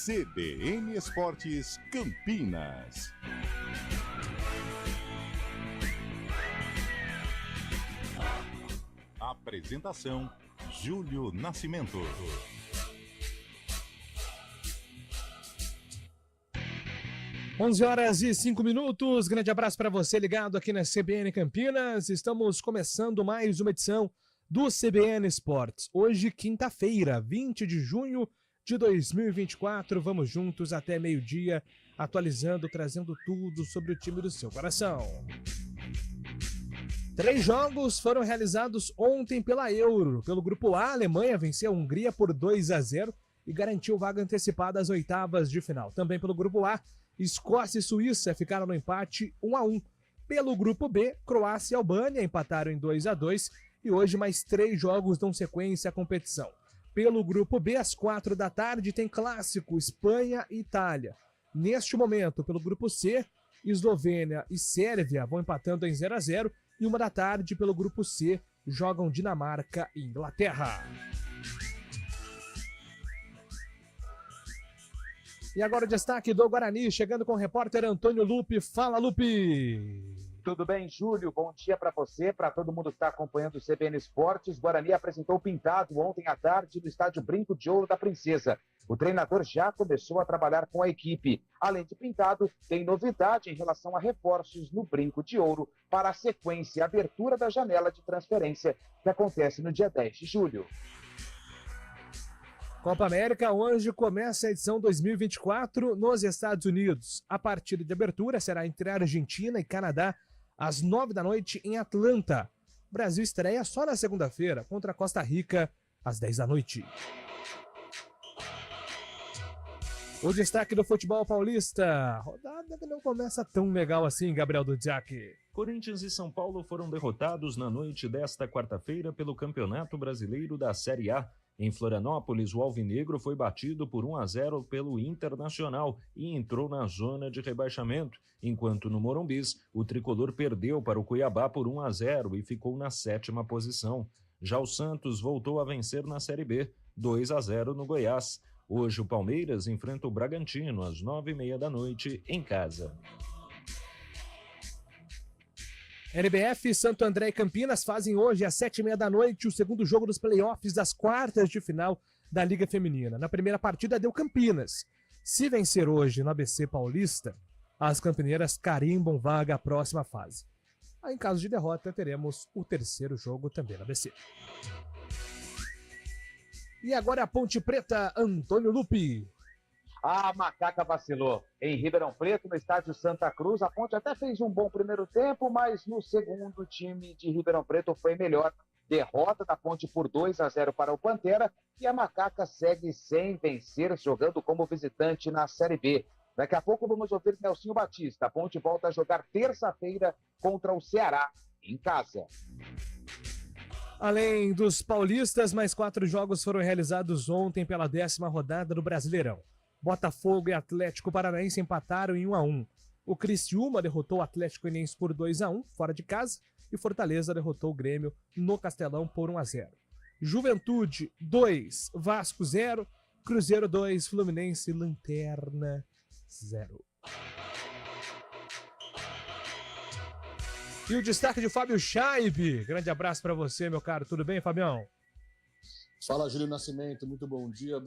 CBN Esportes Campinas. Apresentação: Júlio Nascimento. 11h05. Grande abraço para você ligado aqui na CBN Campinas. Estamos começando mais uma edição do CBN Esportes. Hoje, quinta-feira, 20 de junho de 2024. Vamos juntos até meio-dia, atualizando, trazendo tudo sobre o time do seu coração. 3 jogos foram realizados ontem pela Euro. Pelo Grupo A, a Alemanha venceu a Hungria por 2-0 e garantiu vaga antecipada às oitavas de final. Também pelo Grupo A, Escócia e Suíça ficaram no empate 1-1. Pelo Grupo B, Croácia e Albânia empataram em 2-2 e hoje mais 3 jogos dão sequência à competição. Pelo Grupo B, às 4 da tarde, tem clássico Espanha e Itália. Neste momento, pelo Grupo C, Eslovênia e Sérvia vão empatando em 0-0 e 1 da tarde, pelo Grupo C, jogam Dinamarca e Inglaterra. E agora o destaque do Guarani, chegando com o repórter Antônio Lupi. Fala, Lupi! Tudo bem, Júlio? Bom dia para você, para todo mundo que está acompanhando o CBN Esportes. Guarani apresentou o Pintado ontem à tarde no estádio Brinco de Ouro da Princesa. O treinador já começou a trabalhar com a equipe. Além de Pintado, tem novidade em relação a reforços no Brinco de Ouro para a sequência e abertura da janela de transferência que acontece no dia 10 de julho. Copa América, hoje começa a edição 2024 nos Estados Unidos. A partida de abertura será entre a Argentina e Canadá, às 9 da noite em Atlanta. O Brasil estreia só na segunda-feira contra a Costa Rica, às 10 da noite. O destaque do futebol paulista. Rodada que não começa tão legal assim, Gabriel Dudziak. Corinthians e São Paulo foram derrotados na noite desta quarta-feira pelo Campeonato Brasileiro da Série A. Em Florianópolis, o Alvinegro foi batido por 1-0 pelo Internacional e entrou na zona de rebaixamento, enquanto no Morumbis, o tricolor perdeu para o Cuiabá por 1-0 e ficou na 7ª posição. Já o Santos voltou a vencer na Série B, 2-0 no Goiás. Hoje o Palmeiras enfrenta o Bragantino às 9h30 da noite em casa. LBF, Santo André e Campinas fazem hoje às 7h30 da noite o segundo jogo dos playoffs das quartas de final da Liga Feminina. Na primeira partida deu Campinas. Se vencer hoje no ABC Paulista, as campineiras carimbam vaga à próxima fase. Aí, em caso de derrota, teremos o terceiro jogo também na ABC. E agora a Ponte Preta, Antônio Lupi. A Macaca vacilou. Em Ribeirão Preto, no estádio Santa Cruz, a Ponte até fez um bom primeiro tempo, mas no segundo o time de Ribeirão Preto foi melhor. Derrota da Ponte por 2-0 para o Pantera e a Macaca segue sem vencer, jogando como visitante na Série B. Daqui a pouco vamos ouvir Nelsinho Batista. A Ponte volta a jogar terça-feira contra o Ceará, em casa. Além dos paulistas, mais 4 jogos foram realizados ontem pela 10ª rodada do Brasileirão. Botafogo e Atlético Paranaense empataram em 1-1. O Criciúma derrotou o Atlético Goianiense por 2-1, fora de casa, e Fortaleza derrotou o Grêmio no Castelão por 1-0. Juventude 2, Vasco 0, Cruzeiro 2, Fluminense Lanterna 0. E o destaque de Fábio Scheibe. Grande abraço para você, meu caro. Tudo bem, Fabião? Fala, Júlio Nascimento, muito bom dia,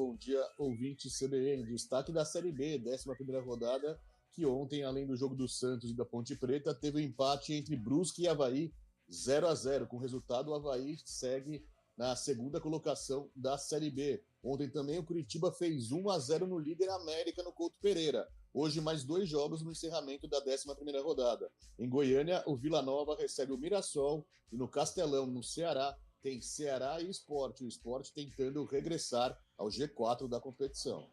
ouvinte CBN. Destaque da Série B, 11ª rodada, que ontem, além do jogo do Santos e da Ponte Preta, teve um empate entre Brusque e Avaí, 0-0. Com o resultado, o Avaí segue na 2ª colocação da Série B. Ontem também o Curitiba fez 1-0 no líder América, no Couto Pereira. Hoje, mais 2 jogos no encerramento da 11ª rodada. Em Goiânia, o Vila Nova recebe o Mirassol e no Castelão, no Ceará, tem Ceará e Sport. O Sport tentando regressar ao G4 da competição.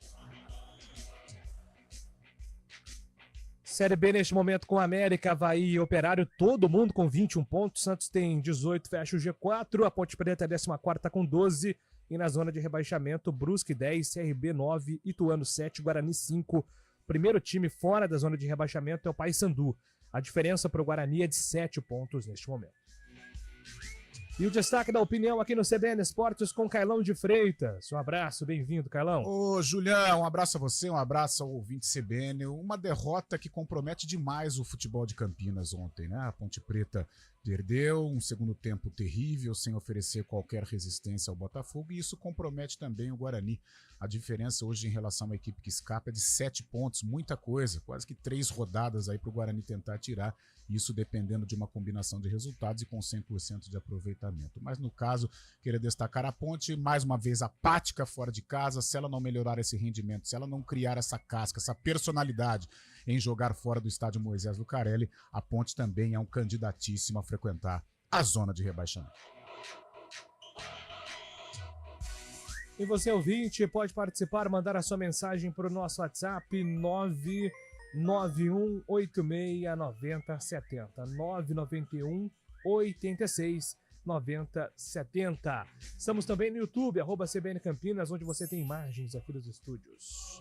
Série B neste momento com América, Avaí e Operário, todo mundo com 21 pontos. Santos tem 18, fecha o G4. A Ponte Preta é 14ª com 12. E na zona de rebaixamento, Brusque 10, CRB 9, Ituano 7, Guarani 5. Primeiro time fora da zona de rebaixamento é o Paysandu. A diferença para o Guarani é de 7 pontos neste momento. E o destaque da opinião aqui no CBN Esportes com Carlão de Freitas. Um abraço, bem-vindo, Carlão. Ô, Julião, um abraço a você, um abraço ao ouvinte CBN. Uma derrota que compromete demais o futebol de Campinas ontem, né? A Ponte Preta perdeu um segundo tempo terrível, sem oferecer qualquer resistência ao Botafogo, e isso compromete também o Guarani. A diferença hoje em relação a uma equipe que escapa é de 7 pontos, muita coisa, quase que 3 rodadas aí para o Guarani tentar tirar, isso dependendo de uma combinação de resultados e com 100% de aproveitamento. Mas no caso, queria destacar a Ponte, mais uma vez apática fora de casa. Se ela não melhorar esse rendimento, se ela não criar essa casca, essa personalidade em jogar fora do estádio Moisés Lucarelli, a Ponte também é um candidatíssimo a frequentar a zona de rebaixamento. E você, ouvinte, pode participar, mandar a sua mensagem para o nosso WhatsApp 991869070. 991869070. Estamos também no YouTube, @CBN Campinas, onde você tem imagens aqui dos estúdios.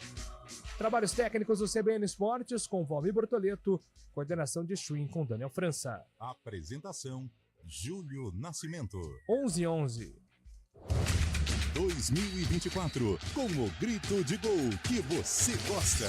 Trabalhos técnicos do CBN Esportes com Valmir Bortoleto, coordenação de stream com Daniel França. Apresentação, Júlio Nascimento. 11:11. 2024, com o grito de gol que você gosta.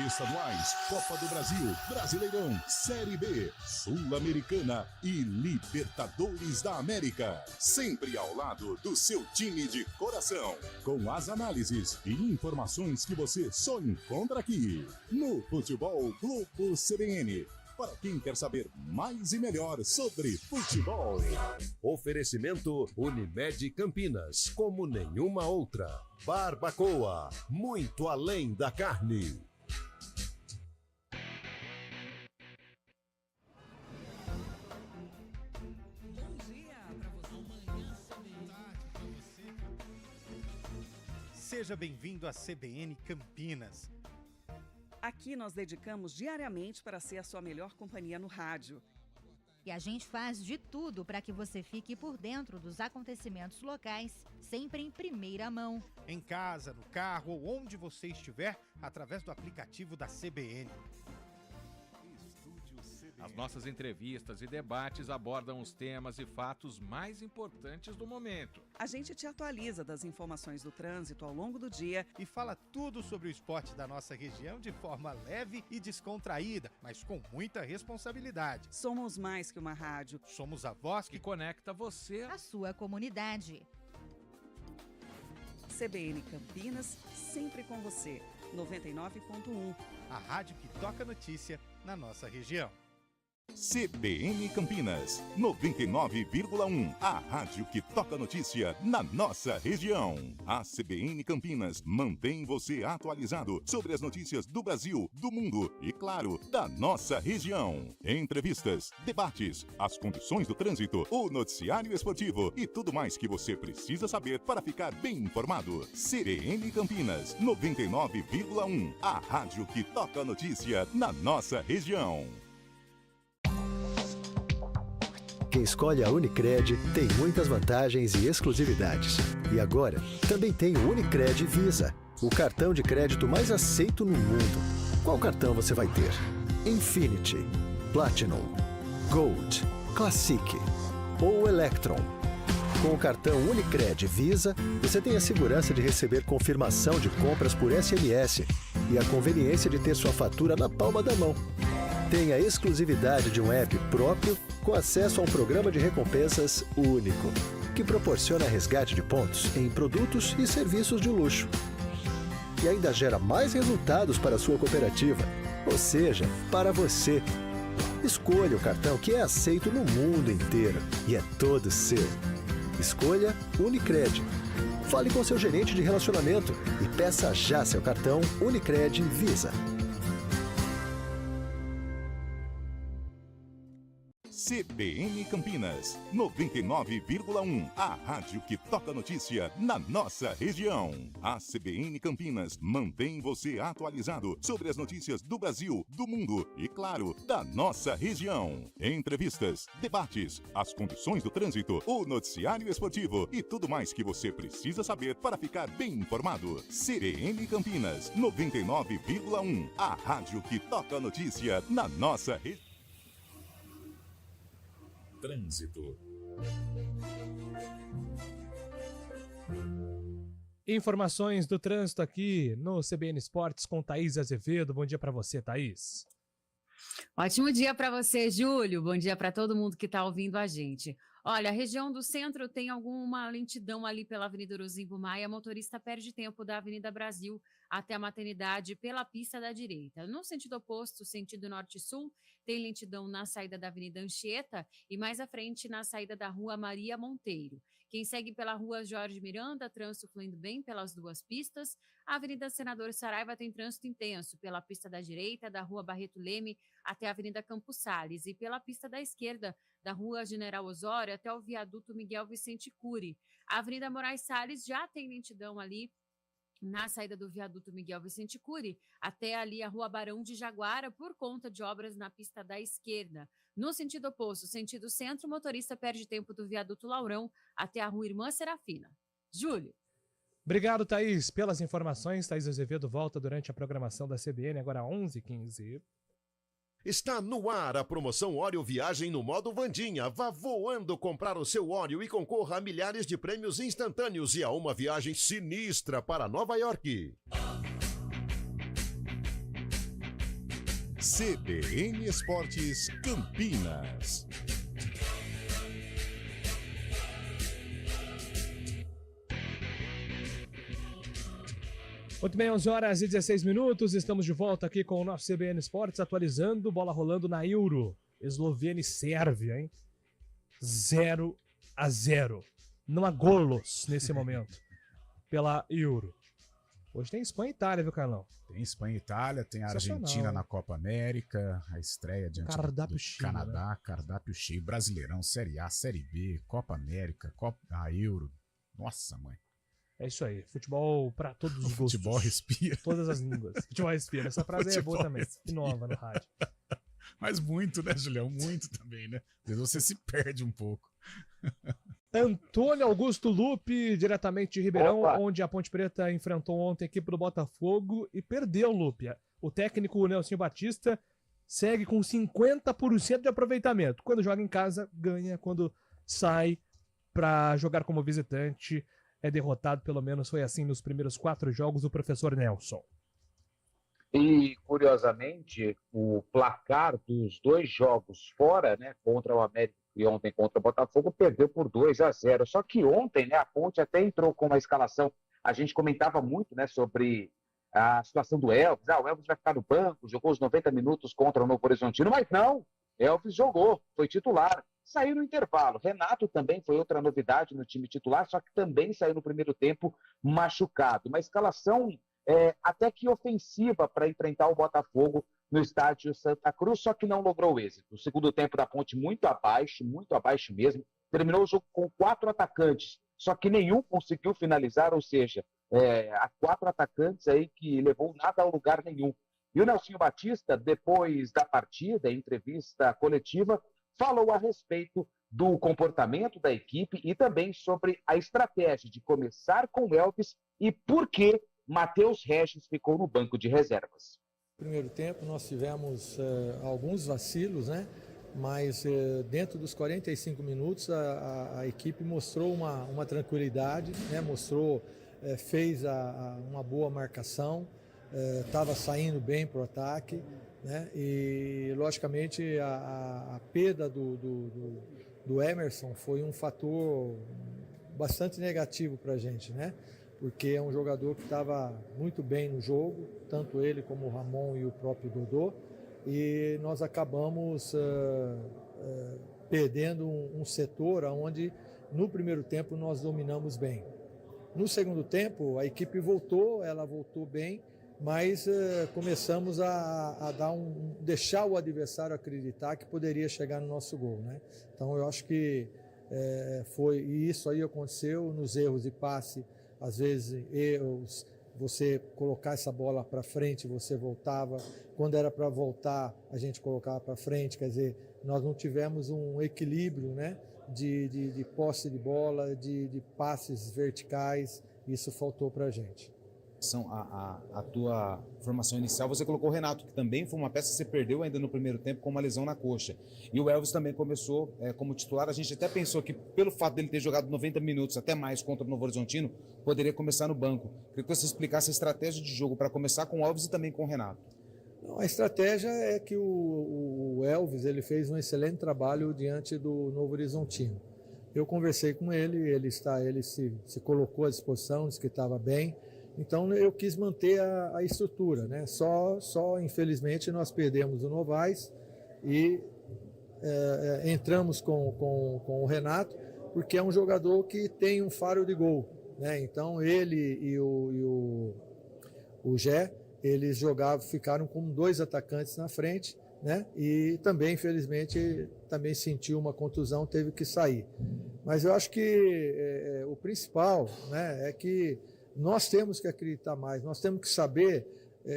Estaduais, Copa do Brasil, Brasileirão, Série B, Sul-Americana e Libertadores da América. Sempre ao lado do seu time de coração. Com as análises e informações que você só encontra aqui. No Futebol Globo CBN. Para quem quer saber mais e melhor sobre futebol. Oferecimento Unimed Campinas, como nenhuma outra. Barbacoa, muito além da carne. Seja bem-vindo à CBN Campinas. Aqui nós dedicamos diariamente para ser a sua melhor companhia no rádio. E a gente faz de tudo para que você fique por dentro dos acontecimentos locais, sempre em primeira mão. Em casa, no carro ou onde você estiver, através do aplicativo da CBN. As nossas entrevistas e debates abordam os temas e fatos mais importantes do momento. A gente te atualiza das informações do trânsito ao longo do dia e fala tudo sobre o esporte da nossa região de forma leve e descontraída, mas com muita responsabilidade. Somos mais que uma rádio. Somos a voz que conecta você à sua comunidade. CBN Campinas, sempre com você. 99.1. A rádio que toca notícia na nossa região. CBN Campinas, 99,1, a rádio que toca notícia na nossa região. A CBN Campinas mantém você atualizado sobre as notícias do Brasil, do mundo e, claro, da nossa região. Entrevistas, debates, as condições do trânsito, o noticiário esportivo e tudo mais que você precisa saber para ficar bem informado. CBN Campinas, 99,1, a rádio que toca notícia na nossa região. Quem escolhe a Unicred tem muitas vantagens e exclusividades. E agora, também tem o Unicred Visa, o cartão de crédito mais aceito no mundo. Qual cartão você vai ter? Infinity, Platinum, Gold, Classic ou Electron? Com o cartão Unicred Visa, você tem a segurança de receber confirmação de compras por SMS e a conveniência de ter sua fatura na palma da mão. Tem a exclusividade de um app próprio com acesso a um programa de recompensas único, que proporciona resgate de pontos em produtos e serviços de luxo. E ainda gera mais resultados para a sua cooperativa, ou seja, para você. Escolha o cartão que é aceito no mundo inteiro e é todo seu. Escolha Unicred. Fale com seu gerente de relacionamento e peça já seu cartão Unicred Visa. CBN Campinas, 99,1. A rádio que toca notícia na nossa região. A CBN Campinas mantém você atualizado sobre as notícias do Brasil, do mundo e, claro, da nossa região. Entrevistas, debates, as condições do trânsito, o noticiário esportivo e tudo mais que você precisa saber para ficar bem informado. CBN Campinas, 99,1. A rádio que toca notícia na nossa região. Trânsito. Informações do trânsito aqui no CBN Esportes com Thaís Azevedo. Bom dia para você, Thaís. Ótimo dia para você, Júlio. Bom dia para todo mundo que está ouvindo a gente. Olha, a região do centro tem alguma lentidão ali pela Avenida Uruzinho Maia. Motorista perde tempo da Avenida Brasil até a Maternidade pela pista da direita. No sentido oposto, sentido norte-sul, tem lentidão na saída da Avenida Anchieta e mais à frente na saída da Rua Maria Monteiro. Quem segue pela Rua Jorge Miranda, trânsito fluindo bem pelas duas pistas. A Avenida Senador Saraiva tem trânsito intenso pela pista da direita, da Rua Barreto Leme até a Avenida Campos Sales e pela pista da esquerda, da Rua General Osório até o viaduto Miguel Vicente Cury. A Avenida Moraes Salles já tem lentidão ali na saída do viaduto Miguel Vicente Cury até ali a Rua Barão de Jaguara por conta de obras na pista da esquerda. No sentido oposto, sentido centro, o motorista perde tempo do viaduto Laurão até a Rua Irmã Serafina. Júlio. Obrigado, Thaís, pelas informações. Thaís Azevedo volta durante a programação da CBN, agora 11h15. Está no ar a promoção Oreo Viagem no modo Vandinha. Vá voando comprar o seu Oreo e concorra a milhares de prêmios instantâneos e a uma viagem sinistra para Nova York. CBN Esportes Campinas. Muito bem, 11h16, estamos de volta aqui com o nosso CBN Esportes, atualizando, bola rolando na Euro, Eslovênia e Sérvia, hein? 0-0, não há golos nesse momento, pela Euro. Hoje tem Espanha e Itália, viu, Carlão? Tem Espanha e Itália, tem a Argentina na Copa América, a estreia diante do Canadá, né? Cardápio cheio, Brasileirão, Série A, Série B, Copa América, a Euro, nossa mãe. É isso aí, futebol para todos os gostos. Futebol respira. Todas as línguas. Futebol respira. Essa frase é boa também. Inova no rádio. Mas muito, né, Julião? Muito também, né? Às vezes você se perde um pouco. Antônio Augusto Lupe, diretamente de Ribeirão, onde a Ponte Preta enfrentou ontem a equipe do Botafogo e perdeu, Lupe. O técnico Nelsinho Batista segue com 50% de aproveitamento. Quando joga em casa, ganha. Quando sai para jogar como visitante, é derrotado, pelo menos foi assim nos primeiros 4 jogos, o professor Nelson. E, curiosamente, o placar dos 2 jogos fora, né, contra o América e ontem contra o Botafogo, perdeu por 2-0. Só que ontem, né, a Ponte até entrou com uma escalação. A gente comentava muito, né, sobre a situação do Elvis. O Elvis vai ficar no banco, jogou os 90 minutos contra o Novo Horizontino, mas não, Elvis jogou, foi titular. Saiu no intervalo. Renato também foi outra novidade no time titular, só que também saiu no primeiro tempo machucado. Uma escalação até que ofensiva para enfrentar o Botafogo no estádio Santa Cruz, só que não logrou êxito. O segundo tempo da Ponte muito abaixo mesmo. Terminou o jogo com 4 atacantes, só que nenhum conseguiu finalizar, ou seja, há 4 atacantes aí que levou nada ao lugar nenhum. E o Nelsinho Batista, depois da partida, em entrevista coletiva, falou a respeito do comportamento da equipe e também sobre a estratégia de começar com o Elvis e por que Matheus Regis ficou no banco de reservas. No primeiro tempo nós tivemos alguns vacilos, né? Mas dentro dos 45 minutos a equipe mostrou uma tranquilidade, né? Fez uma boa marcação, estava saindo bem para o ataque. Né? E, logicamente, a perda do Emerson foi um fator bastante negativo para a gente, né? Porque é um jogador que estava muito bem no jogo, tanto ele como o Ramon e o próprio Dodô, e nós acabamos perdendo um setor onde, no primeiro tempo, nós dominamos bem. No segundo tempo, a equipe voltou bem, mas começamos a deixar o adversário acreditar que poderia chegar no nosso gol, né? Então eu acho que e isso aí aconteceu nos erros de passe, às vezes erros, você colocar essa bola para frente, você voltava, quando era para voltar a gente colocava para frente, quer dizer, nós não tivemos um equilíbrio, né, de posse de bola, de passes verticais, isso faltou para a gente. A tua formação inicial, você colocou o Renato, que também foi uma peça que você perdeu ainda no primeiro tempo com uma lesão na coxa. E o Elvis também começou como titular. A gente até pensou que, pelo fato dele ter jogado 90 minutos, até mais contra o Novo Horizontino, poderia começar no banco. Queria que você explicasse a estratégia de jogo para começar com o Elvis e também com o Renato. Não, a estratégia é que o Elvis ele fez um excelente trabalho diante do Novo Horizontino. Eu conversei com ele se colocou à disposição, disse que estava bem. Então eu quis manter a estrutura, né? Só infelizmente nós perdemos o Novaes e entramos com o Renato, porque é um jogador que tem um faro de gol, né? Então ele e o Gé, eles ficaram com 2 atacantes na frente, né? E também infelizmente também sentiu uma contusão, teve que sair. Mas eu acho que o principal, né, é que nós temos que acreditar mais, nós temos que saber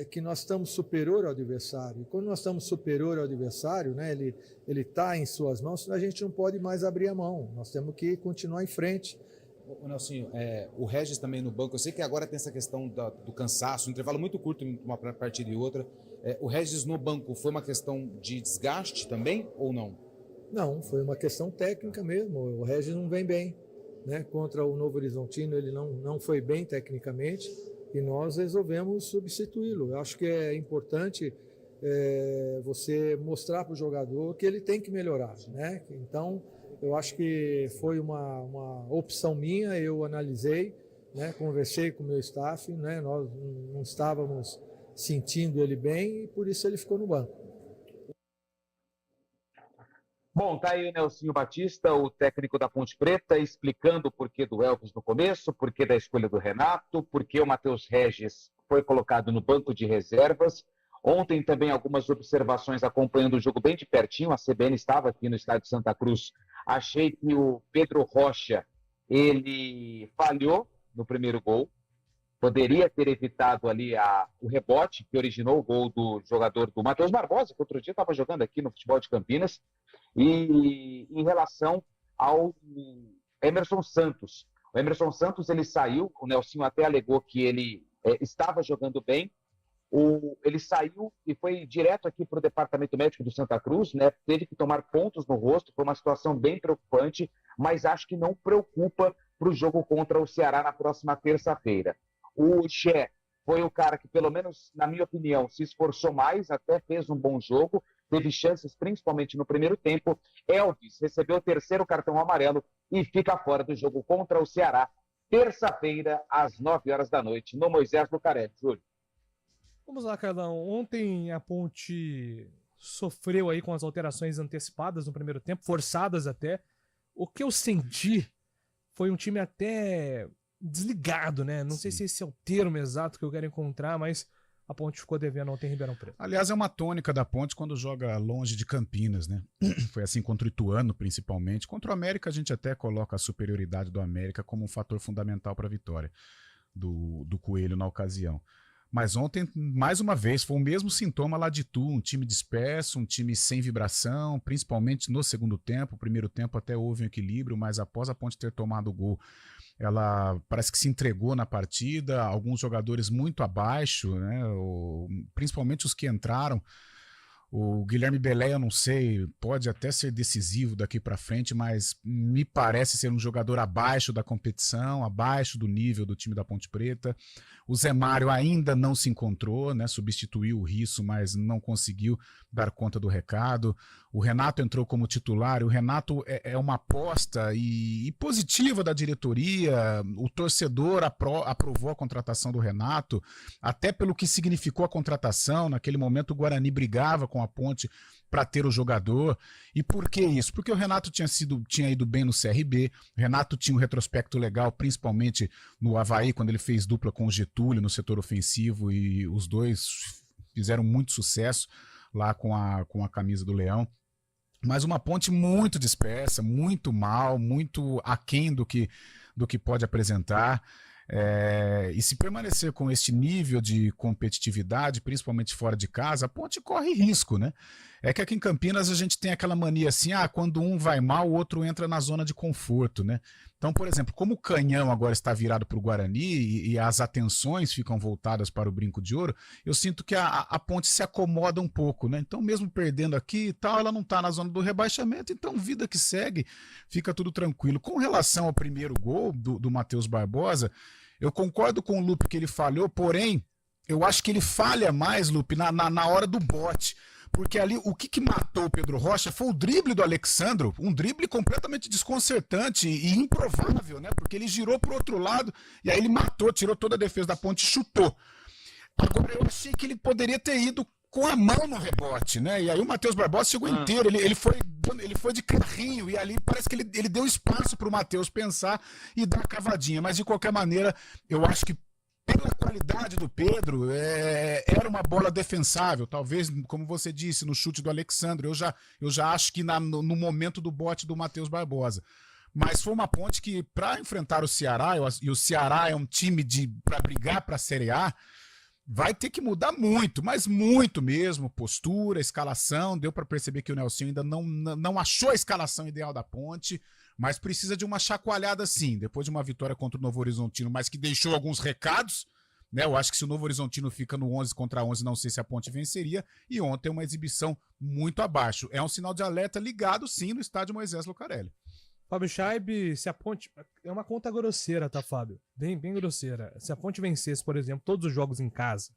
que nós estamos superior ao adversário. E quando nós estamos superior ao adversário, né, ele está em suas mãos, a gente não pode mais abrir a mão, nós temos que continuar em frente. O Nelsinho, o Regis também no banco, eu sei que agora tem essa questão do cansaço, um intervalo muito curto entre uma partida e outra. O Regis no banco foi uma questão de desgaste também ou não? Não, foi uma questão técnica mesmo, o Regis não vem bem. Né, contra o Novo Horizontino ele não foi bem tecnicamente e nós resolvemos substituí-lo. Eu acho que é importante você mostrar para o jogador que ele tem que melhorar, né? Então eu acho que foi uma opção minha, eu analisei, né, conversei com o meu staff, né, nós não estávamos sentindo ele bem e por isso ele ficou no banco. Bom, tá aí o Nelsinho Batista, o técnico da Ponte Preta, explicando o porquê do Elvis no começo, porquê da escolha do Renato, porquê o Matheus Regis foi colocado no banco de reservas. Ontem também algumas observações acompanhando o jogo bem de pertinho, a CBN estava aqui no estádio Santa Cruz. Achei que o Pedro Rocha, ele falhou no primeiro gol, poderia ter evitado ali o rebote que originou o gol do jogador do Matheus Barbosa, que outro dia estava jogando aqui no futebol de Campinas. E em relação ao Emerson Santos. O Emerson Santos ele saiu, o Nelsinho até alegou que ele estava jogando bem. Ele saiu e foi direto aqui para o departamento médico do Santa Cruz, né? Teve que tomar pontos no rosto, foi uma situação bem preocupante, mas acho que não preocupa para o jogo contra o Ceará na próxima terça-feira. O Xé foi o cara que, pelo menos na minha opinião, se esforçou mais, até fez um bom jogo, teve chances principalmente no primeiro tempo. Elvis recebeu o 3º cartão amarelo e fica fora do jogo contra o Ceará, terça-feira, às 9h da noite, no Moisés Lucarelli. Júlio. Vamos lá, Carlão. Ontem a Ponte sofreu aí com as alterações antecipadas no primeiro tempo, forçadas até. O que eu senti foi um time até desligado, né? Não sei se esse é o termo exato que eu quero encontrar, mas a Ponte ficou devendo ontem em Ribeirão Preto. Aliás, é uma tônica da Ponte quando joga longe de Campinas, né? Foi assim contra o Ituano, principalmente. Contra o América, a gente até coloca a superioridade do América como um fator fundamental para a vitória do Coelho na ocasião. Mas ontem, mais uma vez, foi o mesmo sintoma lá de Itu, um time disperso, um time sem vibração, principalmente no segundo tempo. O primeiro tempo até houve um equilíbrio, mas após a Ponte ter tomado o gol, ela parece que se entregou na partida, alguns jogadores muito abaixo, né? Principalmente os que entraram. O Guilherme Belé, eu não sei, pode até ser decisivo daqui para frente, mas me parece ser um jogador abaixo da competição, abaixo do nível do time da Ponte Preta. O Zé Mário ainda não se encontrou, né? Substituiu o Risso, mas não conseguiu dar conta do recado. O Renato entrou como titular, o Renato é uma aposta e positiva da diretoria. O torcedor aprovou a contratação do Renato, até pelo que significou a contratação. Naquele momento o Guarani brigava com com a Ponte para ter o jogador. E por que isso? Porque o Renato tinha ido bem no CRB, o Renato tinha um retrospecto legal, principalmente no Avaí, quando ele fez dupla com o Getúlio no setor ofensivo, e os dois fizeram muito sucesso lá com a camisa do Leão. Mas uma Ponte muito dispersa, muito mal, muito aquém do que pode apresentar. E se permanecer com este nível de competitividade, principalmente fora de casa, a Ponte corre risco, né? É que aqui em Campinas a gente tem aquela mania assim, quando um vai mal, o outro entra na zona de conforto, né? Então, por exemplo, como o Canhão agora está virado para o Guarani e as atenções ficam voltadas para o Brinco de Ouro, eu sinto que a Ponte se acomoda um pouco, né? Então, mesmo perdendo aqui e tal, ela não está na zona do rebaixamento, então vida que segue, fica tudo tranquilo. Com relação ao primeiro gol do Matheus Barbosa, eu concordo com o Lupe que ele falhou, porém, eu acho que ele falha mais, Lupe, na hora do bote. Porque ali o que matou o Pedro Rocha foi o drible do Alexandro, um drible completamente desconcertante e improvável, né? Porque ele girou pro outro lado e aí ele matou, tirou toda a defesa da Ponte e chutou. Agora eu achei que ele poderia ter ido com a mão no rebote, né? E aí o Matheus Barbosa chegou inteiro, ele foi de carrinho e ali parece que ele deu espaço pro Matheus pensar e dar a cavadinha, mas de qualquer maneira eu acho que pela qualidade do Pedro, era uma bola defensável, talvez, como você disse, no chute do Alexandre. Eu já acho que no momento do bote do Matheus Barbosa. Mas foi uma Ponte que, para enfrentar o Ceará, e o Ceará é um time para brigar para a Série A, vai ter que mudar muito, mas muito mesmo. Postura, escalação. Deu para perceber que o Nelsinho ainda não achou a escalação ideal da Ponte. Mas precisa de uma chacoalhada sim, depois de uma vitória contra o Novo Horizontino, mas que deixou alguns recados, né? Eu acho que se o Novo Horizontino fica no 11 contra 11, não sei se a Ponte venceria, e ontem uma exibição muito abaixo. É um sinal de alerta ligado sim no estádio Moisés Lucarelli. Fábio Chaib, se a Ponte... É uma conta grosseira, tá, Fábio? Bem grosseira. Se a Ponte vencesse, por exemplo, todos os jogos em casa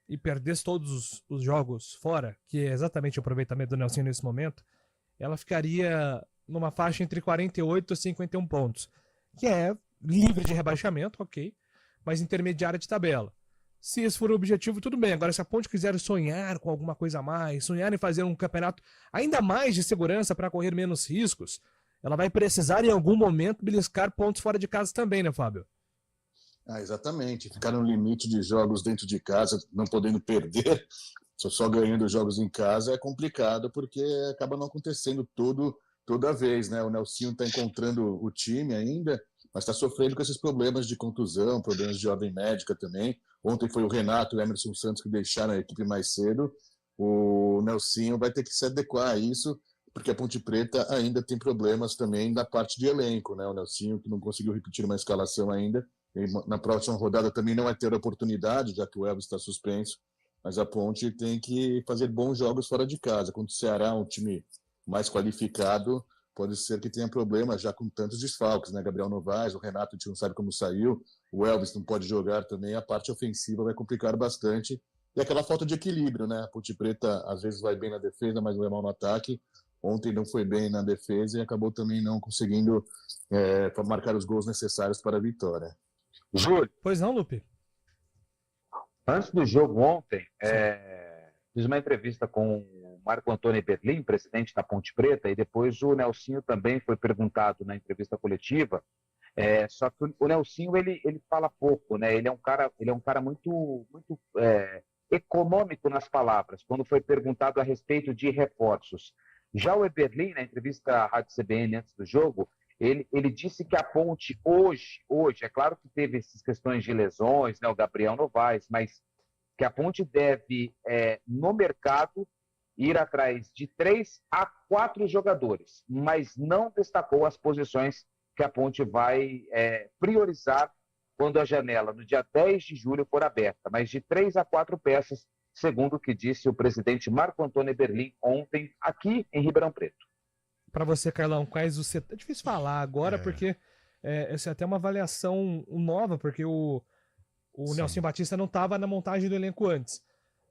e perdesse todos os jogos fora, que é exatamente o aproveitamento do Nelsinho nesse momento, ela ficaria numa faixa entre 48 e 51 pontos, que é livre de rebaixamento, ok, mas intermediária de tabela. Se esse for o objetivo, tudo bem. Agora, se a Ponte quiser sonhar com alguma coisa a mais, sonhar em fazer um campeonato ainda mais de segurança para correr menos riscos, ela vai precisar em algum momento beliscar pontos fora de casa também, né, Fábio? Exatamente. Ficar no limite de jogos dentro de casa, não podendo perder, só ganhando jogos em casa é complicado, porque acaba não acontecendo toda vez, né? O Nelsinho está encontrando o time ainda, mas está sofrendo com esses problemas de contusão, problemas de ordem médica também. Ontem foi o Renato e o Emerson Santos que deixaram a equipe mais cedo. O Nelsinho vai ter que se adequar a isso, porque a Ponte Preta ainda tem problemas também da parte de elenco, né? O Nelsinho que não conseguiu repetir uma escalação ainda, e na próxima rodada também não vai ter oportunidade, já que o Elvis está suspenso, mas a Ponte tem que fazer bons jogos fora de casa. Contra o Ceará, um time mais qualificado, pode ser que tenha problema já com tantos desfalques, né? Gabriel Novaes, o Renato a gente não sabe como saiu, o Elvis não pode jogar também, a parte ofensiva vai complicar bastante, e aquela falta de equilíbrio, né? A Ponte Preta às vezes vai bem na defesa, mas vai mal no ataque. Ontem não foi bem na defesa e acabou também não conseguindo marcar os gols necessários para a vitória. Júlio. Pois não, Lupe? Antes do jogo ontem, fiz uma entrevista com o Marco Antônio Eberlin, presidente da Ponte Preta, e depois o Nelsinho também foi perguntado na entrevista coletiva. Só que o Nelsinho ele fala pouco, né? Ele é um cara muito econômico nas palavras, quando foi perguntado a respeito de reforços. Já o Eberlin, na entrevista à Rádio CBN antes do jogo, ele disse que a Ponte hoje, é claro que teve essas questões de lesões, né, o Gabriel Novaes, mas que a Ponte deve, no mercado, ir atrás de 3 a 4 jogadores, mas não destacou as posições que a Ponte vai priorizar quando a janela, no dia 10 de julho, for aberta, mas de 3 a 4 peças, segundo o que disse o presidente Marco Antônio Eberlin ontem, aqui em Ribeirão Preto. Para você, Carlão, quais os setores... É difícil falar agora, porque essa é até uma avaliação nova, porque o Nelson Batista não estava na montagem do elenco antes.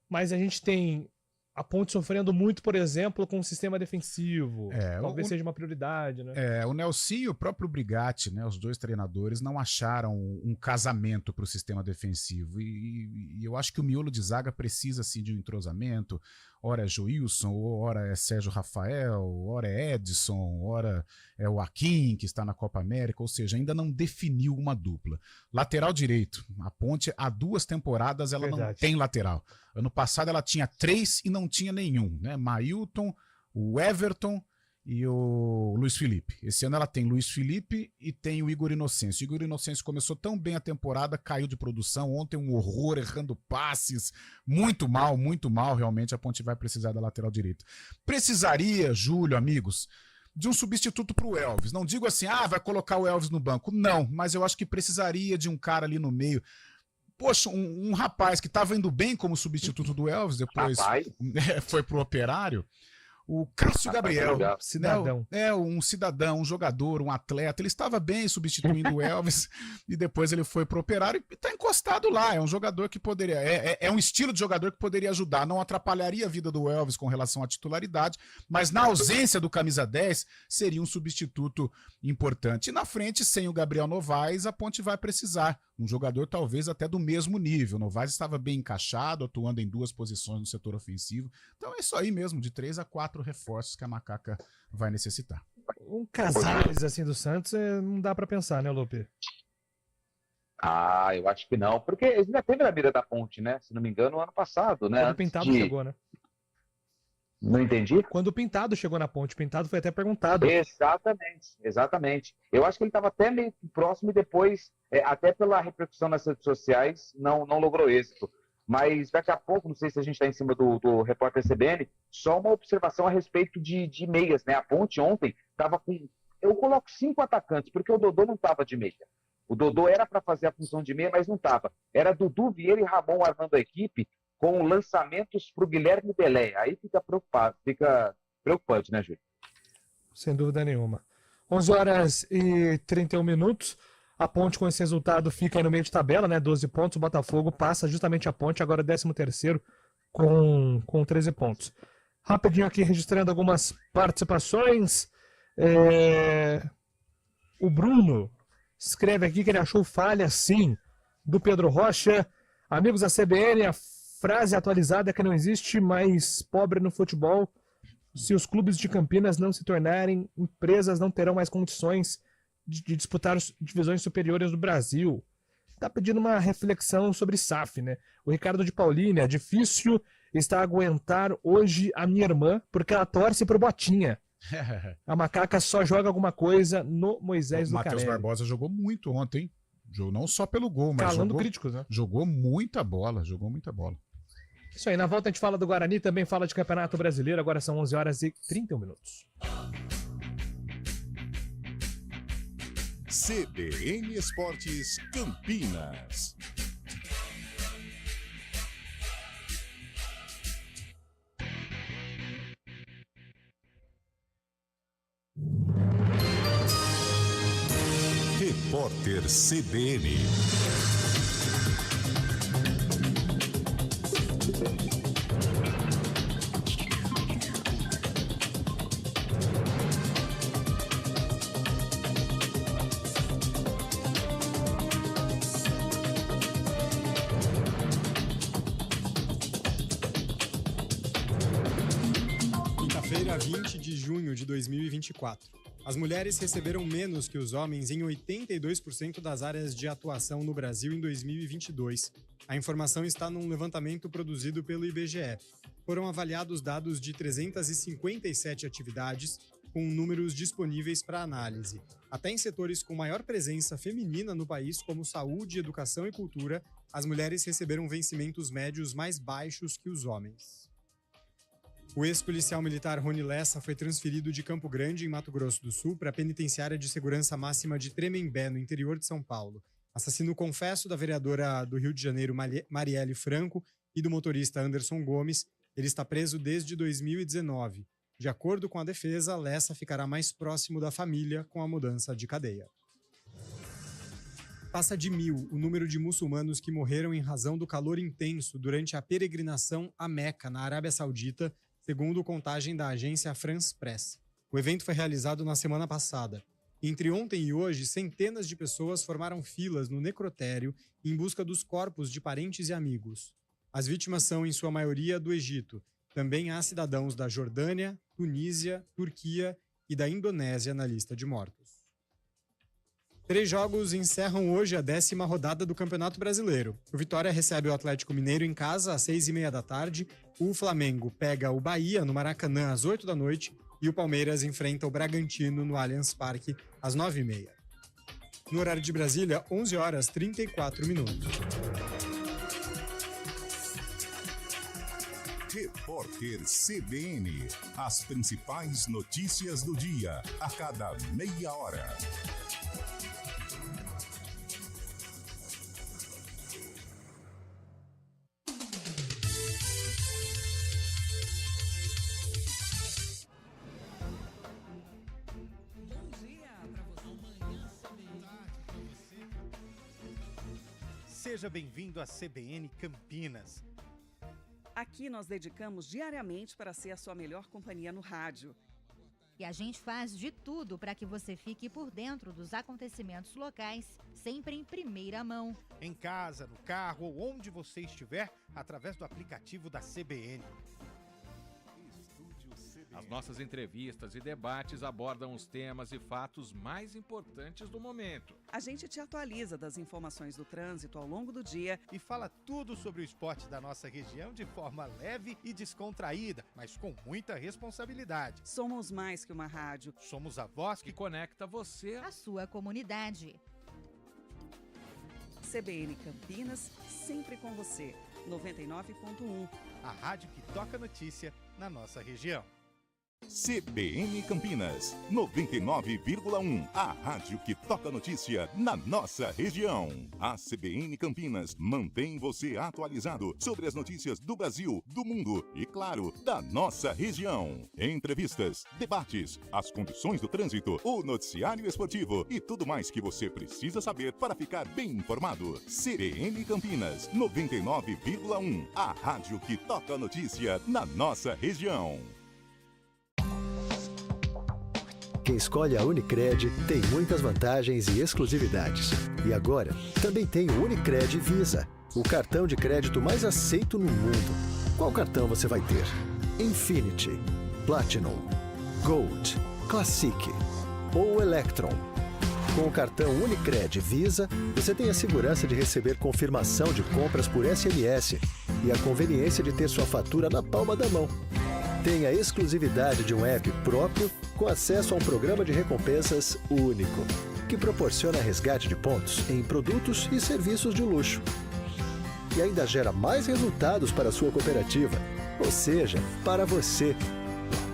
Mas a gente tem A Ponte sofrendo muito, por exemplo, com o sistema defensivo. Talvez seja uma prioridade, né? O Nelson e o próprio Brigatti, né, os dois treinadores, não acharam um casamento para o sistema defensivo. E eu acho que o miolo de zaga precisa assim, de um entrosamento. Ora é Joilson, ora é Sérgio Rafael, ora é Edson, ora é o Akin, que está na Copa América. Ou seja, ainda não definiu uma dupla. Lateral direito. A Ponte, há 2 temporadas, ela não tem lateral. Ano passado ela tinha 3 e não tinha nenhum, né? Mailton, o Everton e o Luiz Felipe. Esse ano ela tem Luiz Felipe e tem o Igor Inocêncio. O Igor Inocêncio começou tão bem a temporada, caiu de produção. Ontem um horror, errando passes. Muito mal, realmente a Ponte vai precisar da lateral direita. Precisaria, Júlio, amigos, de um substituto para o Elvis. Não digo assim, vai colocar o Elvis no banco. Não, mas eu acho que precisaria de um cara ali no meio. Poxa, um rapaz que estava indo bem como substituto do Elvis, depois foi pro Operário, o Cássio Gabriel, cidadão. Um cidadão, um jogador, um atleta, ele estava bem substituindo o Elvis e depois ele foi pro Operário e está encostado lá, é um jogador que poderia, é um estilo de jogador que poderia ajudar, não atrapalharia a vida do Elvis com relação à titularidade, mas na ausência do camisa 10, seria um substituto importante. E na frente, sem o Gabriel Novaes, a Ponte vai precisar um jogador talvez até do mesmo nível. Novaes estava bem encaixado, atuando em 2 posições no setor ofensivo. Então é isso aí mesmo, de 3 a 4 reforços que a Macaca vai necessitar. Um Casares assim do Santos não dá para pensar, né, Lupe? Eu acho que não, porque ele já teve na mira da Ponte, né? Se não me engano, no ano passado, né? Quando o Pintado chegou, né? Não entendi? Quando o Pintado chegou na Ponte, o Pintado foi até perguntado. Exatamente. Eu acho que ele estava até meio próximo e depois, até pela repercussão nas redes sociais, não logrou êxito. Mas daqui a pouco, não sei se a gente está em cima do repórter CBN, só uma observação a respeito de meias, né? A Ponte ontem estava com... Eu coloco 5 atacantes, porque o Dodô não estava de meia. O Dodô era para fazer a função de meia, mas não estava. Era Dudu, Vieira e Ramon armando a equipe, com lançamentos para o Guilherme Belé. Aí fica preocupante, né, Júlio? Sem dúvida nenhuma. 11h31. A Ponte, com esse resultado, fica aí no meio de tabela, né? 12 pontos. O Botafogo passa justamente a Ponte, agora 13º, com 13 pontos. Rapidinho aqui, registrando algumas participações. O Bruno escreve aqui que ele achou falha, sim, do Pedro Rocha. Amigos da CBN, a frase atualizada é que não existe mais pobre no futebol. Se os clubes de Campinas não se tornarem empresas, não terão mais condições de disputar as divisões superiores do Brasil. Tá pedindo uma reflexão sobre SAF, né? O Ricardo de Paulínia, é difícil está aguentar hoje a minha irmã, porque ela torce pro Botinha. A Macaca só joga alguma coisa no Moisés do Canelli. Matheus Barbosa jogou muito ontem. Jogou não só pelo gol, mas calando críticos, né? Jogou muita bola. Isso aí, na volta a gente fala do Guarani, também fala de Campeonato Brasileiro, agora são 11h31. CBN Esportes Campinas. Repórter CBN. Quinta-feira, 20 de junho de 2024. As mulheres receberam menos que os homens em 82% das áreas de atuação no Brasil em 2022. A informação está num levantamento produzido pelo IBGE. Foram avaliados dados de 357 atividades, com números disponíveis para análise. Até em setores com maior presença feminina no país, como saúde, educação e cultura, as mulheres receberam vencimentos médios mais baixos que os homens. O ex-policial militar Rony Lessa foi transferido de Campo Grande, em Mato Grosso do Sul, para a penitenciária de segurança máxima de Tremembé, no interior de São Paulo. Assassino confesso da vereadora do Rio de Janeiro, Marielle Franco, e do motorista Anderson Gomes, ele está preso desde 2019. De acordo com a defesa, Lessa ficará mais próximo da família com a mudança de cadeia. Passa de 1.000 o número de muçulmanos que morreram em razão do calor intenso durante a peregrinação a Meca, na Arábia Saudita, segundo contagem da agência France Press. O evento foi realizado na semana passada. Entre ontem e hoje, centenas de pessoas formaram filas no necrotério em busca dos corpos de parentes e amigos. As vítimas são, em sua maioria, do Egito. Também há cidadãos da Jordânia, Tunísia, Turquia e da Indonésia na lista de mortos. 3 jogos encerram hoje a 10ª rodada do Campeonato Brasileiro. O Vitória recebe o Atlético Mineiro em casa às 6h30 da tarde, o Flamengo pega o Bahia no Maracanã às 8 da noite e o Palmeiras enfrenta o Bragantino no Allianz Parque às 9h30. No horário de Brasília, 11h34. Repórter CBN. As principais notícias do dia, a cada meia hora. Seja bem-vindo à CBN Campinas. Aqui nós dedicamos diariamente para ser a sua melhor companhia no rádio. E a gente faz de tudo para que você fique por dentro dos acontecimentos locais, sempre em primeira mão. Em casa, no carro ou onde você estiver, através do aplicativo da CBN. As nossas entrevistas e debates abordam os temas e fatos mais importantes do momento. A gente te atualiza das informações do trânsito ao longo do dia e fala tudo sobre o esporte da nossa região de forma leve e descontraída, mas com muita responsabilidade. Somos mais que uma rádio. Somos a voz que conecta você à sua comunidade. CBN Campinas, sempre com você. 99.1. A rádio que toca notícia na nossa região. CBN Campinas, 99,1. A rádio que toca notícia na nossa região. A CBN Campinas mantém você atualizado sobre as notícias do Brasil, do mundo e, claro, da nossa região. Entrevistas, debates, as condições do trânsito, o noticiário esportivo e tudo mais que você precisa saber para ficar bem informado. CBN Campinas, 99,1. A rádio que toca notícia na nossa região. Quem escolhe a Unicred tem muitas vantagens e exclusividades. E agora, também tem o Unicred Visa, o cartão de crédito mais aceito no mundo. Qual cartão você vai ter? Infinity, Platinum, Gold, Classic ou Electron? Com o cartão Unicred Visa, você tem a segurança de receber confirmação de compras por SMS e a conveniência de ter sua fatura na palma da mão. Tem a exclusividade de um app próprio com acesso a um programa de recompensas único, que proporciona resgate de pontos em produtos e serviços de luxo. E ainda gera mais resultados para a sua cooperativa, ou seja, para você.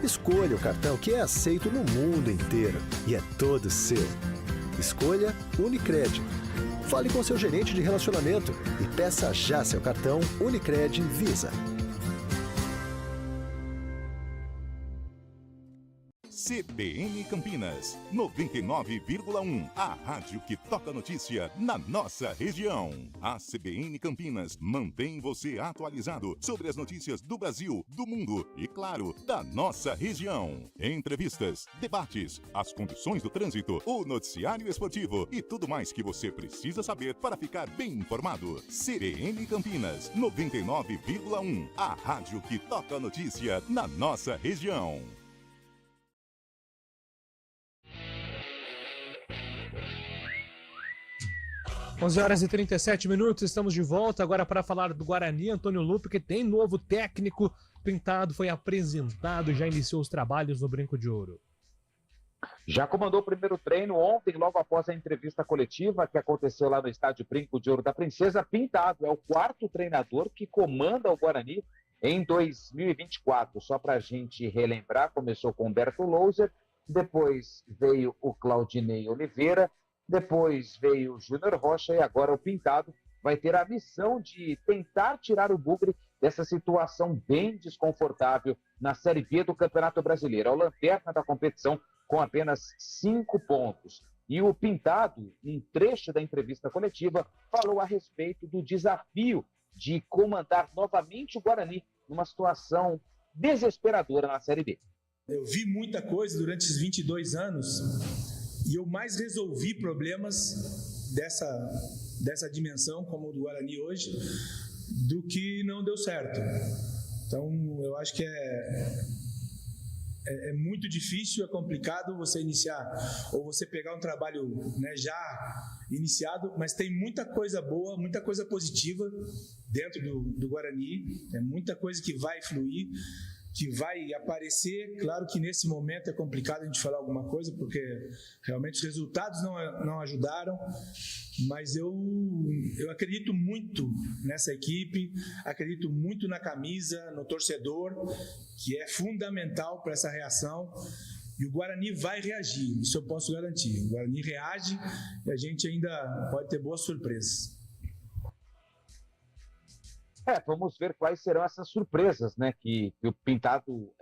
Escolha o cartão que é aceito no mundo inteiro e é todo seu. Escolha Unicred. Fale com seu gerente de relacionamento e peça já seu cartão Unicred Visa. CBN Campinas, 99,1. A rádio que toca notícia na nossa região. A CBN Campinas mantém você atualizado sobre as notícias do Brasil, do mundo e, claro, da nossa região. Entrevistas, debates, as condições do trânsito, o noticiário esportivo e tudo mais que você precisa saber para ficar bem informado. CBN Campinas, 99,1. A rádio que toca notícia na nossa região. 11h37, estamos de volta agora para falar do Guarani. Antônio Lupe, que tem novo técnico. Pintado foi apresentado e já iniciou os trabalhos no Brinco de Ouro. Já comandou o primeiro treino ontem, logo após a entrevista coletiva que aconteceu lá no estádio Brinco de Ouro da Princesa. Pintado é o 4º treinador que comanda o Guarani em 2024. Só para a gente relembrar, começou com Humberto Louser, depois veio o Claudinei Oliveira, depois veio o Júnior Rocha e agora o Pintado vai ter a missão de tentar tirar o Bugre dessa situação bem desconfortável na Série B do Campeonato Brasileiro. É o lanterna da competição com apenas 5 pontos. E o Pintado, em trecho da entrevista coletiva, falou a respeito do desafio de comandar novamente o Guarani numa situação desesperadora na Série B. Eu vi muita coisa durante esses 22 anos e eu mais resolvi problemas dessa dimensão, como o do Guarani hoje, do que não deu certo. Então, eu acho que é muito difícil, é complicado você iniciar ou você pegar um trabalho, né, já iniciado, mas tem muita coisa boa, muita coisa positiva dentro do Guarani, muita coisa que vai fluir, que vai aparecer. Claro que nesse momento é complicado a gente falar alguma coisa, porque realmente os resultados não ajudaram, mas eu acredito muito nessa equipe, acredito muito na camisa, no torcedor, que é fundamental para essa reação, e o Guarani vai reagir, isso eu posso garantir. O Guarani reage e a gente ainda pode ter boas surpresas. Vamos ver quais serão essas surpresas, né, que o Pintado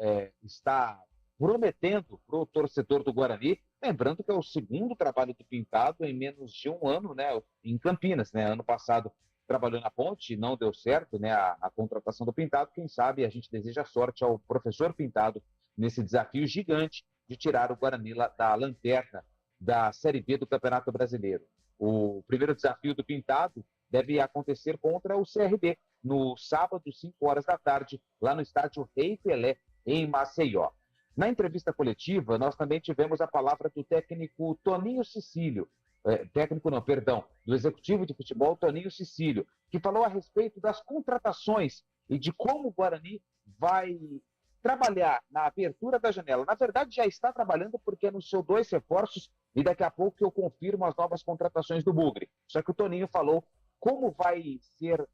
está prometendo para o torcedor do Guarani. Lembrando que é o segundo trabalho do Pintado em menos de um ano, né, em Campinas. Né? Ano passado trabalhou na Ponte, não deu certo, né, a contratação do Pintado. Quem sabe a gente deseja sorte ao professor Pintado nesse desafio gigante de tirar o Guarani da lanterna da Série B do Campeonato Brasileiro. O primeiro desafio do Pintado deve acontecer contra o CRB, no sábado, 5 horas da tarde, lá no estádio Rei Pelé, em Maceió. Na entrevista coletiva, nós também tivemos a palavra do técnico Toninho Cecílio, do executivo de futebol Toninho Cecílio, que falou a respeito das contratações e de como o Guarani vai trabalhar na abertura da janela. Na verdade, já está trabalhando, porque anunciou 2 reforços e daqui a pouco eu confirmo as novas contratações do Bugre. Só que o Toninho falou como vai ser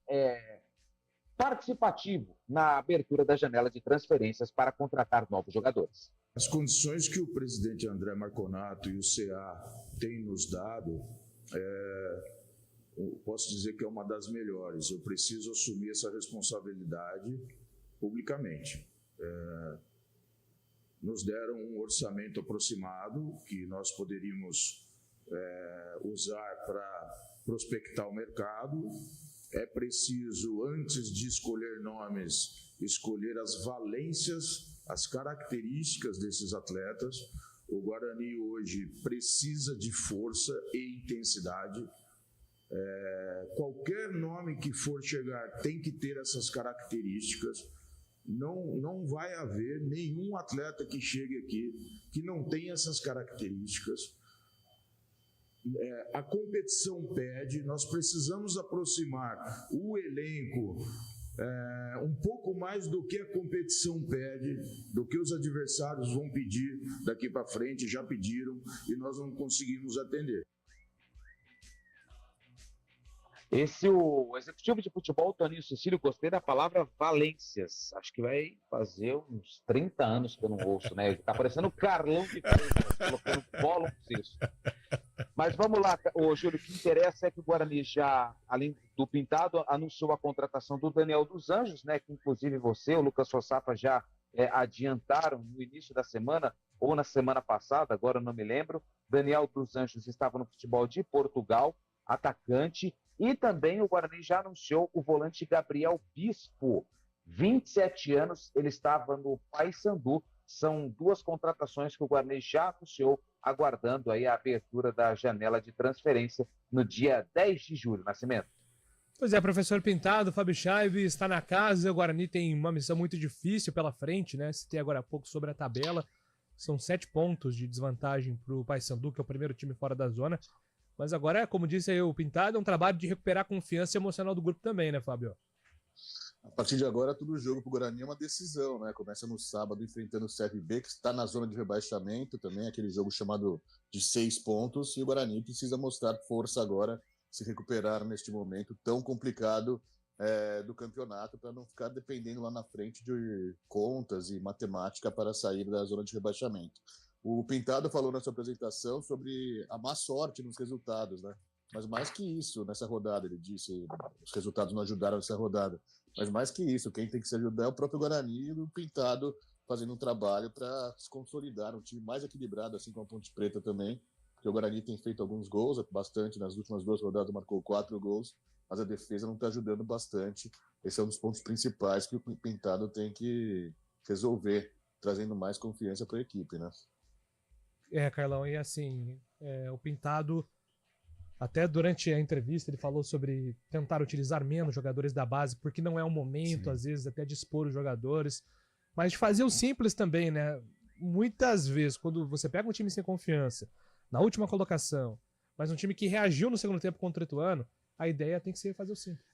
participativo na abertura da janela de transferências para contratar novos jogadores. As condições que o presidente André Marconato e o CA têm nos dado, posso dizer que é uma das melhores. Eu preciso assumir essa responsabilidade publicamente. Nos deram um orçamento aproximado que nós poderíamos usar para prospectar o mercado. É preciso, antes de escolher nomes, escolher as valências, as características desses atletas. O Guarani hoje precisa de força e intensidade. Qualquer nome que for chegar tem que ter essas características. Não vai haver nenhum atleta que chegue aqui que não tenha essas características. A competição pede, nós precisamos aproximar o elenco um pouco mais do que a competição pede, do que os adversários vão pedir daqui para frente, já pediram e nós não conseguimos atender. O executivo de futebol, Toninho Cecílio, gostei da palavra valências. Acho que vai fazer uns 30 anos que eu não ouço, né? Ele tá parecendo o Carlão de Freitas, colocando bola isso. Mas vamos lá, Júlio, o que interessa é que o Guarani já, além do Pintado, anunciou a contratação do Daniel dos Anjos, né? Que inclusive você, o Lucas Sossafa, já adiantaram no início da semana, ou na semana passada, agora eu não me lembro. Daniel dos Anjos estava no futebol de Portugal, atacante. E também o Guarani já anunciou o volante Gabriel Bispo, 27 anos, ele estava no Paysandu. São 2 contratações que o Guarani já anunciou, aguardando aí a abertura da janela de transferência no dia 10 de julho, Nascimento. Pois é, professor Pintado, Fábio Scheibe está na casa. O Guarani tem uma missão muito difícil pela frente, né? Citei agora há pouco sobre a tabela. São 7 pontos de desvantagem para o Paysandu, que é o primeiro time fora da zona. Mas agora, como disse aí o Pintado, é um trabalho de recuperar a confiança emocional do grupo também, né, Fábio? A partir de agora, todo jogo para o Guarani é uma decisão, né? Começa no sábado enfrentando o CRB, que está na zona de rebaixamento também, aquele jogo chamado de 6 pontos, e o Guarani precisa mostrar força agora, se recuperar neste momento tão complicado do campeonato, para não ficar dependendo lá na frente de contas e matemática para sair da zona de rebaixamento. O Pintado falou na sua apresentação sobre a má sorte nos resultados, né? Mas mais que isso, nessa rodada, ele disse, os resultados não ajudaram nessa rodada. Mas mais que isso, quem tem que se ajudar é o próprio Guarani e o Pintado fazendo um trabalho para se consolidar, um time mais equilibrado, assim como a Ponte Preta também, porque o Guarani tem feito alguns gols, bastante, nas últimas 2 rodadas marcou 4 gols, mas a defesa não está ajudando bastante. Esse é um dos pontos principais que o Pintado tem que resolver, trazendo mais confiança para a equipe, né? Carlão, e assim, o Pintado, até durante a entrevista, ele falou sobre tentar utilizar menos jogadores da base, porque não é o momento, às vezes, até de expor os jogadores, mas de fazer o simples também, né? Muitas vezes, quando você pega um time sem confiança, na última colocação, mas um time que reagiu no segundo tempo contra o Ituano, a ideia tem que ser fazer o simples.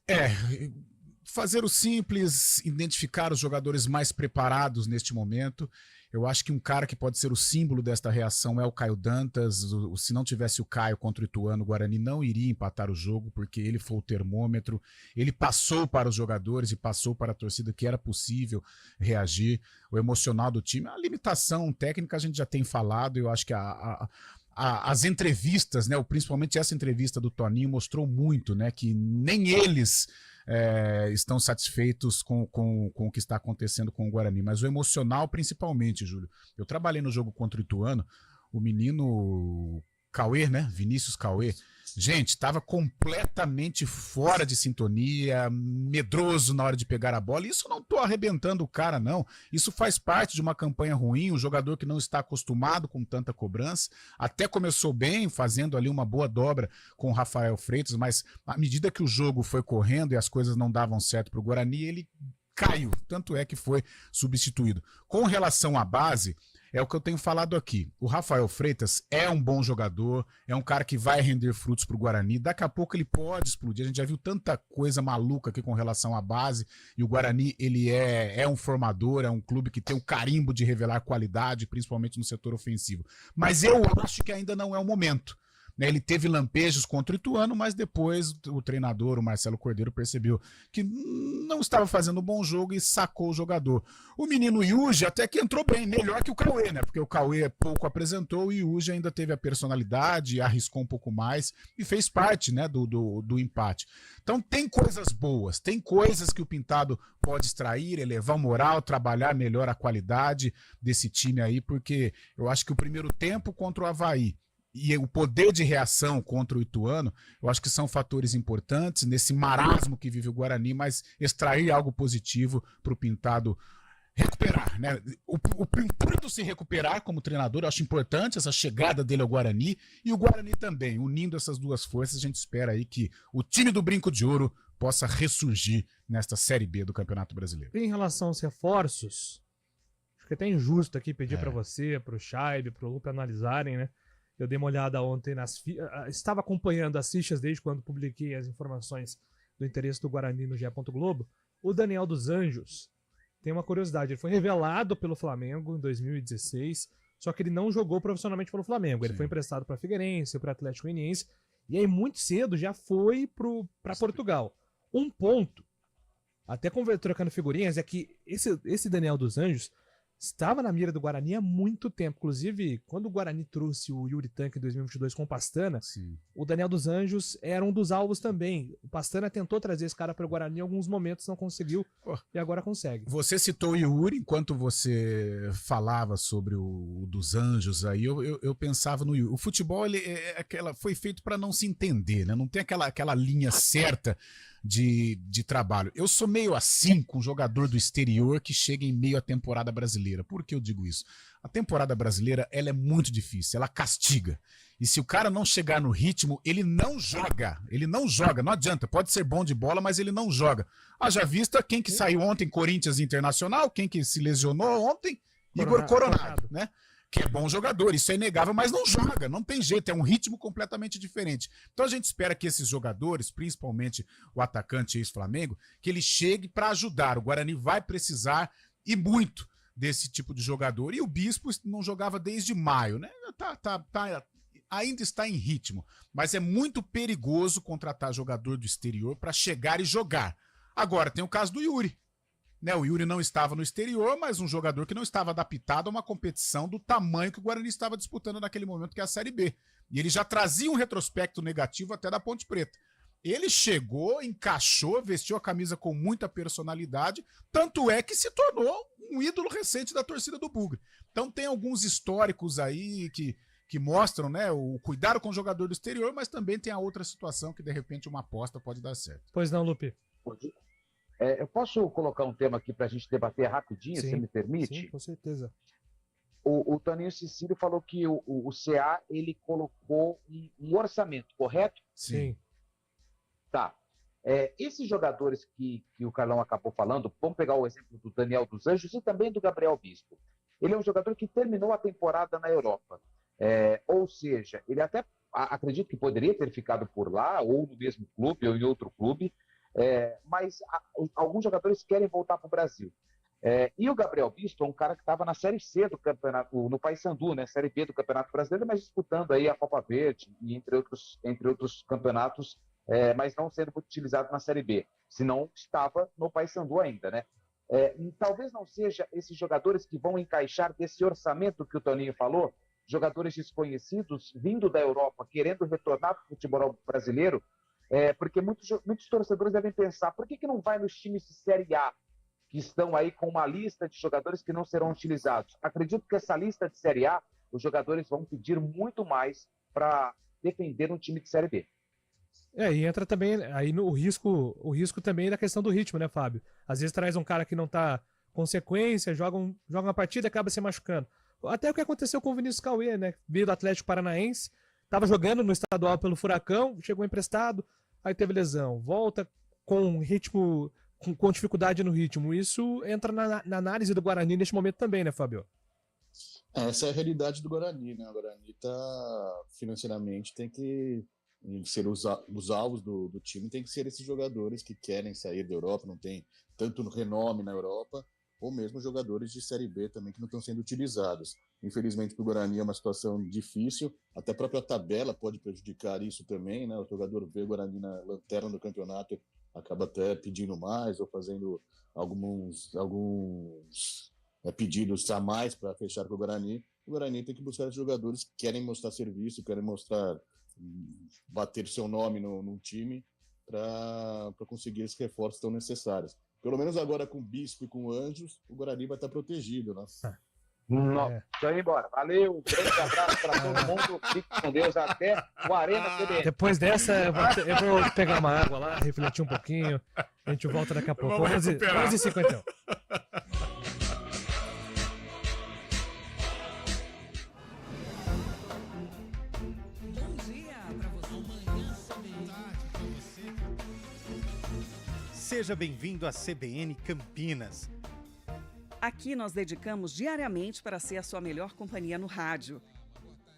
Fazer o simples, identificar os jogadores mais preparados neste momento. Eu acho que um cara que pode ser o símbolo desta reação é o Caio Dantas. Se não tivesse o Caio contra o Ituano, o Guarani não iria empatar o jogo, porque ele foi o termômetro. Ele passou para os jogadores e passou para a torcida que era possível reagir. O emocional do time, a limitação técnica a gente já tem falado. Eu acho que as entrevistas, né, principalmente essa entrevista do Toninho, mostrou muito, né, que nem eles estão satisfeitos com o que está acontecendo com o Guarani, mas o emocional principalmente, Júlio. Eu trabalhei no jogo contra o Ituano, o menino Cauê, né, Vinícius Cauê, gente, estava completamente fora de sintonia, medroso na hora de pegar a bola. Isso não tô arrebentando o cara, não. Isso faz parte de uma campanha ruim, um jogador que não está acostumado com tanta cobrança. Até começou bem, fazendo ali uma boa dobra com o Rafael Freitas, mas à medida que o jogo foi correndo e as coisas não davam certo para o Guarani, ele caiu. Tanto é que foi substituído. Com relação à base, é o que eu tenho falado aqui. O Rafael Freitas é um bom jogador, é um cara que vai render frutos pro Guarani. Daqui a pouco ele pode explodir. A gente já viu tanta coisa maluca aqui com relação à base. E o Guarani, ele é um formador, é um clube que tem o carimbo de revelar qualidade, principalmente no setor ofensivo. Mas eu acho que ainda não é o momento. Ele teve lampejos contra o Ituano, mas depois o treinador, o Marcelo Cordeiro, percebeu que não estava fazendo um bom jogo e sacou o jogador. O menino Yuji até que entrou bem, melhor que o Cauê, né? Porque o Cauê pouco apresentou, o Yuji ainda teve a personalidade, arriscou um pouco mais e fez parte, né, do empate. Então tem coisas boas, tem coisas que o Pintado pode extrair, elevar o moral, trabalhar melhor a qualidade desse time aí, porque eu acho que o primeiro tempo contra o Avaí e o poder de reação contra o Ituano, eu acho que são fatores importantes nesse marasmo que vive o Guarani, mas extrair algo positivo para o Pintado recuperar, né? O Pintado se recuperar como treinador, eu acho importante essa chegada dele ao Guarani, e o Guarani também, unindo essas duas forças, a gente espera aí que o time do Brinco de Ouro possa ressurgir nesta Série B do Campeonato Brasileiro. Em relação aos reforços, acho que é até injusto aqui pedir para você, para o Chaib, para o Lupe analisarem, né? Eu dei uma olhada ontem estava acompanhando as fichas desde quando publiquei as informações do interesse do Guarani no GE. Globo. O Daniel dos Anjos tem uma curiosidade. Ele foi revelado pelo Flamengo em 2016, só que ele não jogou profissionalmente pelo Flamengo. Ele foi emprestado para Figueirense, para Atlético Goianiense, e aí muito cedo já foi para Portugal. Um ponto, até trocando figurinhas, é que esse Daniel dos Anjos estava na mira do Guarani há muito tempo. Inclusive, quando o Guarani trouxe o Yuri Tanque em 2022 com o Pastana, o Daniel dos Anjos era um dos alvos também. O Pastana tentou trazer esse cara para o Guarani em alguns momentos, não conseguiu, e agora consegue. Você citou o Yuri, enquanto você falava sobre o dos Anjos, aí eu pensava no Yuri. O futebol foi feito para não se entender, né? Não tem aquela linha certa de trabalho. Eu sou meio assim com um jogador do exterior que chega em meio à temporada brasileira. Por que eu digo isso? A temporada brasileira, ela é muito difícil, ela castiga. E se o cara não chegar no ritmo, ele não joga. Ele não joga, não adianta. Pode ser bom de bola, mas ele não joga. Haja vista quem que saiu ontem, Corinthians Internacional, quem que se lesionou ontem, Igor Coronado, né? Que é bom jogador, isso é inegável, mas não joga, não tem jeito, é um ritmo completamente diferente. Então a gente espera que esses jogadores, principalmente o atacante ex-Flamengo, que ele chegue para ajudar. O Guarani vai precisar, e muito, desse tipo de jogador. E o Bispo não jogava desde maio, né? Ainda está em ritmo, mas é muito perigoso contratar jogador do exterior para chegar e jogar. Agora tem o caso do Yuri. Né, o Yuri não estava no exterior, mas um jogador que não estava adaptado a uma competição do tamanho que o Guarani estava disputando naquele momento, que é a Série B. E ele já trazia um retrospecto negativo até da Ponte Preta. Ele chegou, encaixou, vestiu a camisa com muita personalidade, tanto é que se tornou um ídolo recente da torcida do Bugre. Então tem alguns históricos aí que que mostram, né, o cuidado com o jogador do exterior, mas também tem a outra situação que de repente uma aposta pode dar certo. Pois não, Lupe? Eu posso colocar um tema aqui para a gente debater rapidinho, se me permite? Sim, com certeza. O Toninho Cecílio falou que o CA ele colocou um orçamento, correto? Sim. Tá. Esses jogadores que o Carlão acabou falando, vamos pegar o exemplo do Daniel dos Anjos e também do Gabriel Bispo. Ele é um jogador que terminou a temporada na Europa. Ou seja, ele até acredito que poderia ter ficado por lá, ou no mesmo clube, ou em outro clube, mas alguns jogadores querem voltar para o Brasil. E o Gabriel Bispo é um cara que estava na Série C do campeonato, no Paysandu, né, Série B do Campeonato Brasileiro, mas disputando aí a Copa Verde, e entre outros campeonatos, mas não sendo utilizado na Série B, senão estava no Paysandu ainda, né? E talvez não seja esses jogadores que vão encaixar desse orçamento que o Toninho falou, jogadores desconhecidos vindo da Europa, querendo retornar para o futebol brasileiro, porque muitos torcedores devem pensar, por que não vai nos times de Série A, que estão aí com uma lista de jogadores que não serão utilizados? Acredito que essa lista de Série A, os jogadores vão pedir muito mais para defender um time de Série B. E entra também aí no risco também da questão do ritmo, né, Fábio? Às vezes traz um cara que não tá com sequência, joga uma partida e acaba se machucando. Até o que aconteceu com o Vinícius Cauê, né? Veio do Atlético Paranaense, tava jogando no estadual pelo Furacão, chegou emprestado, aí teve lesão, volta com ritmo, com dificuldade no ritmo. Isso entra na análise do Guarani neste momento também, né, Fábio? Essa é a realidade do Guarani, né? O Guarani financeiramente tem que ser os alvos do time, tem que ser esses jogadores que querem sair da Europa, não tem tanto renome na Europa, ou mesmo jogadores de Série B também que não estão sendo utilizados. Infelizmente para o Guarani é uma situação difícil, até a própria tabela pode prejudicar isso também, né? O jogador vê o Guarani na lanterna do campeonato, acaba até pedindo mais ou fazendo alguns pedidos a mais para fechar com o Guarani. O Guarani tem que buscar jogadores que querem mostrar serviço, querem bater seu nome no time para conseguir esses reforços tão necessários. Pelo menos agora com o Bispo e com o Anjos, o Guarani vai estar protegido, né? Deixa eu ir embora. Valeu, um grande abraço para todo mundo. Fique com Deus até o Arena CBN. Depois dessa, eu vou pegar uma água lá, refletir um pouquinho. A gente volta daqui a pouco. 11h51. Seja bem-vindo à CBN Campinas. Aqui nós dedicamos diariamente para ser a sua melhor companhia no rádio.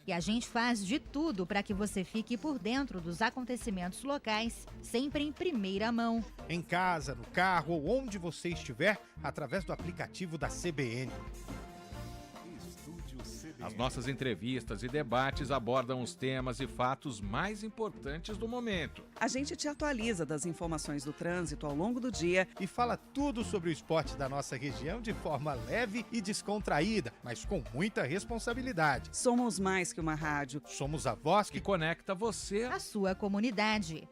E a gente faz de tudo para que você fique por dentro dos acontecimentos locais, sempre em primeira mão. Em casa, no carro ou onde você estiver, através do aplicativo da CBN. As nossas entrevistas e debates abordam os temas e fatos mais importantes do momento. A gente te atualiza das informações do trânsito ao longo do dia e fala tudo sobre o esporte da nossa região de forma leve e descontraída, mas com muita responsabilidade. Somos mais que uma rádio. Somos a voz que conecta você à sua comunidade.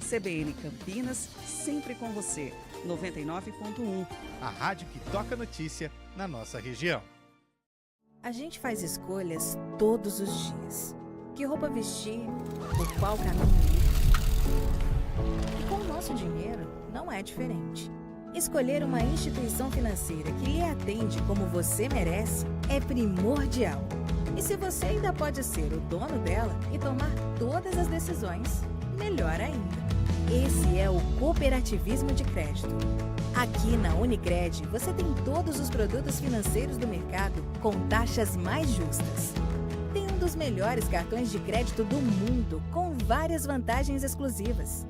CBN Campinas, sempre com você. 99.1. A rádio que toca notícia na nossa região. A gente faz escolhas todos os dias. Que roupa vestir, por qual caminho ir. E com o nosso dinheiro, não é diferente. Escolher uma instituição financeira que lhe atende como você merece é primordial. E se você ainda pode ser o dono dela e tomar todas as decisões, melhor ainda. Esse é o cooperativismo de crédito. Aqui na Unicred, você tem todos os produtos financeiros do mercado com taxas mais justas. Tem um dos melhores cartões de crédito do mundo, com várias vantagens exclusivas.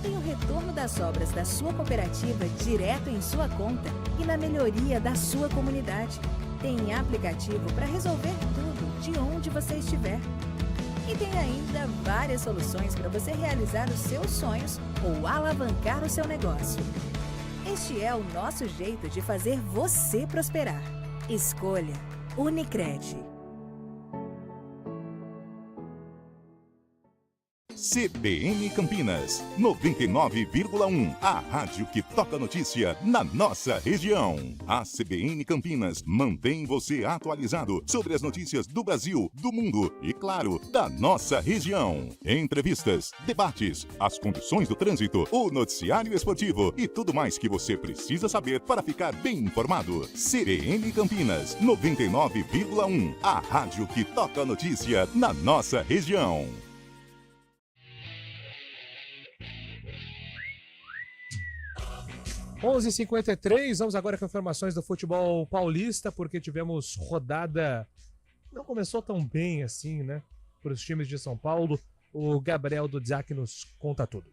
Tem o retorno das sobras da sua cooperativa direto em sua conta e na melhoria da sua comunidade. Tem aplicativo para resolver tudo de onde você estiver. E tem ainda várias soluções para você realizar os seus sonhos ou alavancar o seu negócio. Este é o nosso jeito de fazer você prosperar. Escolha Unicred. CBN Campinas, 99,1. A rádio que toca notícia na nossa região. A CBN Campinas mantém você atualizado sobre as notícias do Brasil, do mundo e, claro, da nossa região. Entrevistas, debates, as condições do trânsito, o noticiário esportivo e tudo mais que você precisa saber para ficar bem informado. CBN Campinas, 99,1. A rádio que toca notícia na nossa região. 11h53, vamos agora com informações do futebol paulista, porque tivemos rodada, não começou tão bem assim, né, para os times de São Paulo. O Gabriel Dudziak nos conta tudo.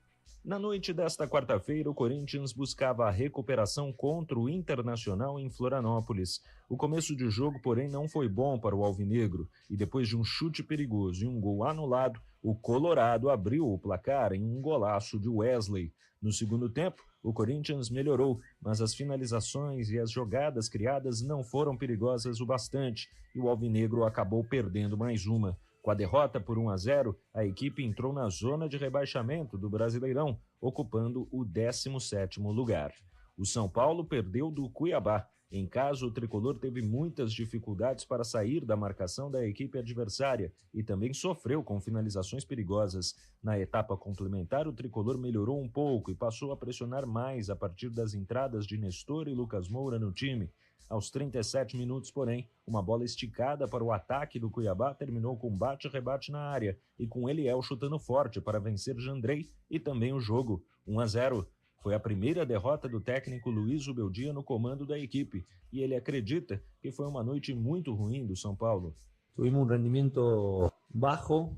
Na noite desta quarta-feira, o Corinthians buscava a recuperação contra o Internacional em Florianópolis. O começo de jogo, porém, não foi bom para o alvinegro, e depois de um chute perigoso e um gol anulado, o Colorado abriu o placar em um golaço de Wesley. No segundo tempo, o Corinthians melhorou, mas as finalizações e as jogadas criadas não foram perigosas o bastante, e o alvinegro acabou perdendo mais uma. Com a derrota por 1-0, a equipe entrou na zona de rebaixamento do Brasileirão, ocupando o 17º lugar. O São Paulo perdeu do Cuiabá. Em casa, o tricolor teve muitas dificuldades para sair da marcação da equipe adversária e também sofreu com finalizações perigosas. Na etapa complementar, o tricolor melhorou um pouco e passou a pressionar mais a partir das entradas de Nestor e Lucas Moura no time. Aos 37 minutos, porém, uma bola esticada para o ataque do Cuiabá terminou com bate-rebate na área e com Eliel chutando forte para vencer Jandrei e também o jogo, 1-0. Foi a primeira derrota do técnico Luiz Ubeldia no comando da equipe e ele acredita que foi uma noite muito ruim do São Paulo. Tuvimos rendimiento bajo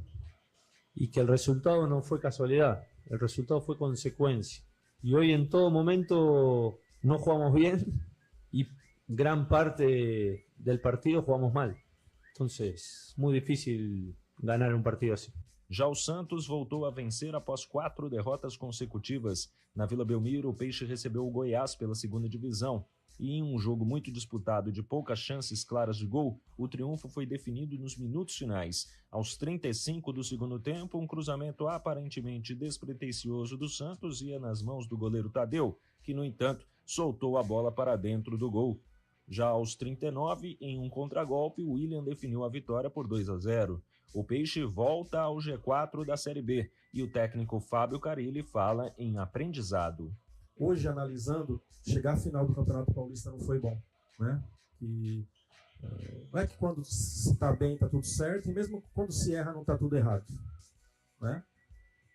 y que el resultado no fue casualidad, el resultado fue consecuencia. Y hoy en todo momento no jugamos bien y gran parte del partido jugamos mal. Entonces, muy difícil ganar un partido así. Já o Santos voltou a vencer após 4 derrotas consecutivas. Na Vila Belmiro, o Peixe recebeu o Goiás pela segunda divisão. E em um jogo muito disputado e de poucas chances claras de gol, o triunfo foi definido nos minutos finais. Aos 35 do segundo tempo, um cruzamento aparentemente despretensioso do Santos ia nas mãos do goleiro Tadeu, que, no entanto, soltou a bola para dentro do gol. Já aos 39, em um contragolpe, o William definiu a vitória por 2-0. O Peixe volta ao G4 da Série B e o técnico Fábio Carilli fala em aprendizado. Hoje, analisando, chegar à final do Campeonato Paulista não foi bom, né? Não é que quando se está bem está tudo certo e mesmo quando se erra não está tudo errado, né?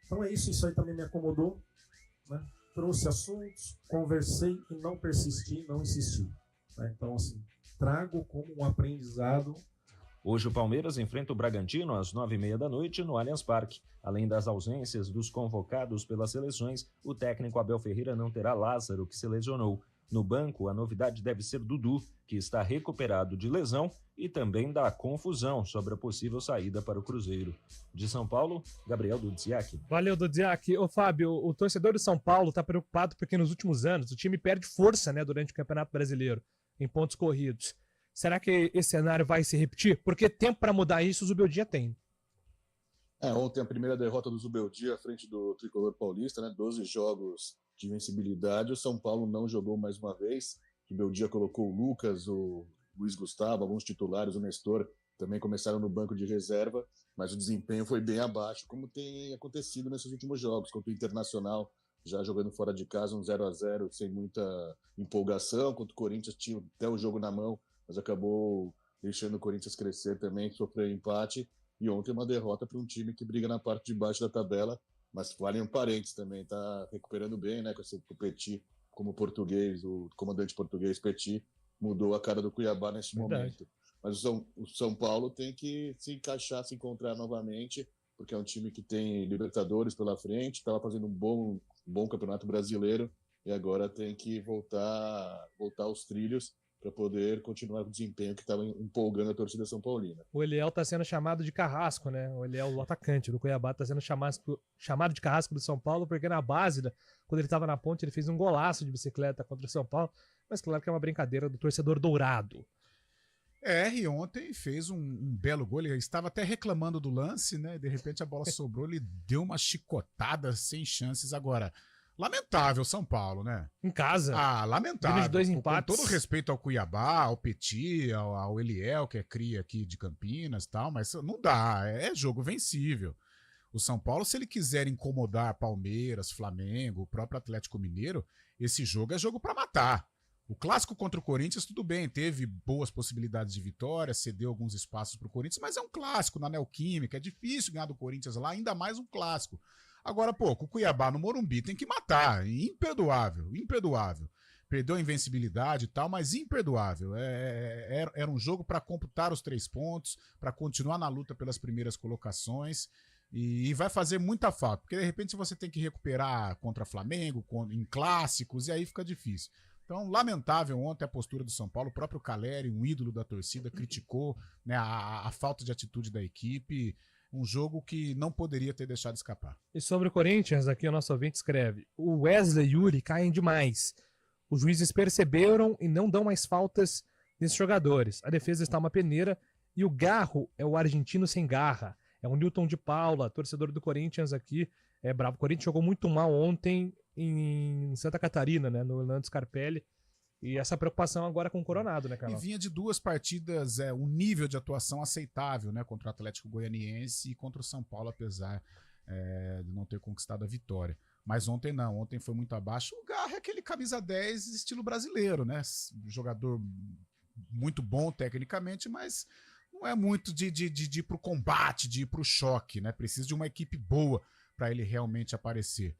Então é isso aí também me acomodou, né? Trouxe assuntos, conversei e não persisti, não insisti, né? Então, assim, trago como um aprendizado. Hoje o Palmeiras enfrenta o Bragantino às 9h30 da noite no Allianz Parque. Além das ausências dos convocados pelas seleções, o técnico Abel Ferreira não terá Lázaro, que se lesionou. No banco, a novidade deve ser Dudu, que está recuperado de lesão e também da confusão sobre a possível saída para o Cruzeiro. De São Paulo, Gabriel Dudziak. Valeu, Dudziak. Ô, Fábio, o torcedor do São Paulo está preocupado porque nos últimos anos o time perde força, né, durante o Campeonato Brasileiro, em pontos corridos. Será que esse cenário vai se repetir? Porque tempo para mudar isso o Zubeldia tem. Ontem a primeira derrota do Zubeldia à frente do tricolor paulista, né? 12 jogos de invencibilidade. O São Paulo não jogou mais uma vez. O Zubeldia colocou o Lucas, o Luiz Gustavo, alguns titulares, o Nestor também começaram no banco de reserva, mas o desempenho foi bem abaixo, como tem acontecido nesses últimos jogos, contra o Internacional, já jogando fora de casa, um 0-0 sem muita empolgação, contra o Corinthians tinha até o jogo na mão, mas acabou deixando o Corinthians crescer também, sofreu empate, e ontem uma derrota para um time que briga na parte de baixo da tabela, mas vale um parênteses também, tá recuperando bem, né, com o Petit como português, o comandante português Petit, mudou a cara do Cuiabá nesse momento. Mas o São Paulo tem que se encaixar, se encontrar novamente, porque é um time que tem Libertadores pela frente, estava fazendo um bom campeonato brasileiro, e agora tem que voltar aos trilhos, para poder continuar com o desempenho que estava empolgando a torcida São Paulina. O Eliel está sendo chamado de carrasco, né? O Eliel, o atacante do Cuiabá, está sendo chamado de carrasco do São Paulo, porque na base, quando ele estava na ponte, ele fez um golaço de bicicleta contra o São Paulo, mas claro que é uma brincadeira do torcedor dourado. E ontem fez um belo gol. Ele estava até reclamando do lance, né? De repente a bola sobrou, ele deu uma chicotada sem chances. Agora, lamentável São Paulo, né? Em casa. Lamentável. De 2 empates. Com todo respeito ao Cuiabá, ao Petit, ao Eliel, que é cria aqui de Campinas e tal, mas não dá. É jogo vencível. O São Paulo, se ele quiser incomodar Palmeiras, Flamengo, o próprio Atlético Mineiro, esse jogo é jogo para matar. O clássico contra o Corinthians, tudo bem, teve boas possibilidades de vitória, cedeu alguns espaços para o Corinthians, mas é um clássico na Neoquímica, é difícil ganhar do Corinthians lá, ainda mais um clássico. Agora, com o Cuiabá no Morumbi tem que matar, imperdoável. Perdeu a invencibilidade e tal, mas imperdoável. Era um jogo para computar os 3 pontos, para continuar na luta pelas primeiras colocações. E vai fazer muita falta, porque de repente você tem que recuperar contra Flamengo, em clássicos, e aí fica difícil. Então, lamentável ontem a postura do São Paulo. O próprio Caleri, um ídolo da torcida, criticou, né, a falta de atitude da equipe. Um jogo que não poderia ter deixado escapar. E sobre o Corinthians, aqui o nosso ouvinte escreve: o Wesley e Yuri caem demais. Os juízes perceberam e não dão mais faltas nesses jogadores. A defesa está uma peneira e o Garro é o argentino sem garra. É o Newton de Paula, torcedor do Corinthians aqui. É bravo. O Corinthians jogou muito mal ontem em Santa Catarina, né, no Orlando Scarpelli. E essa preocupação agora com o Coronado, né, Carlos? E vinha de 2 partidas, um nível de atuação aceitável, né, contra o Atlético Goianiense e contra o São Paulo, apesar de não ter conquistado a vitória. Mas ontem não, ontem foi muito abaixo. O Garra é aquele camisa 10 estilo brasileiro, né? Jogador muito bom tecnicamente, mas não é muito de ir pro combate, de ir pro choque, né? Precisa de uma equipe boa para ele realmente aparecer.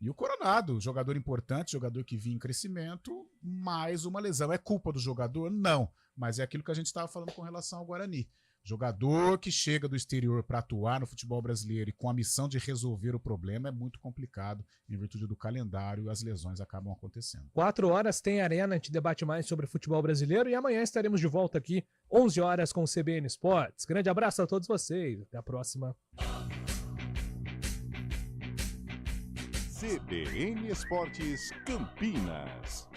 E o Coronado, jogador importante, jogador que vinha em crescimento, mais uma lesão. É culpa do jogador? Não. Mas é aquilo que a gente estava falando com relação ao Guarani. Jogador que chega do exterior para atuar no futebol brasileiro e com a missão de resolver o problema é muito complicado em virtude do calendário e as lesões acabam acontecendo. 4 horas tem Arena, a gente debate mais sobre futebol brasileiro e amanhã estaremos de volta aqui, 11 horas com o CBN Esportes. Grande abraço a todos vocês. Até a próxima. CBN Esportes Campinas.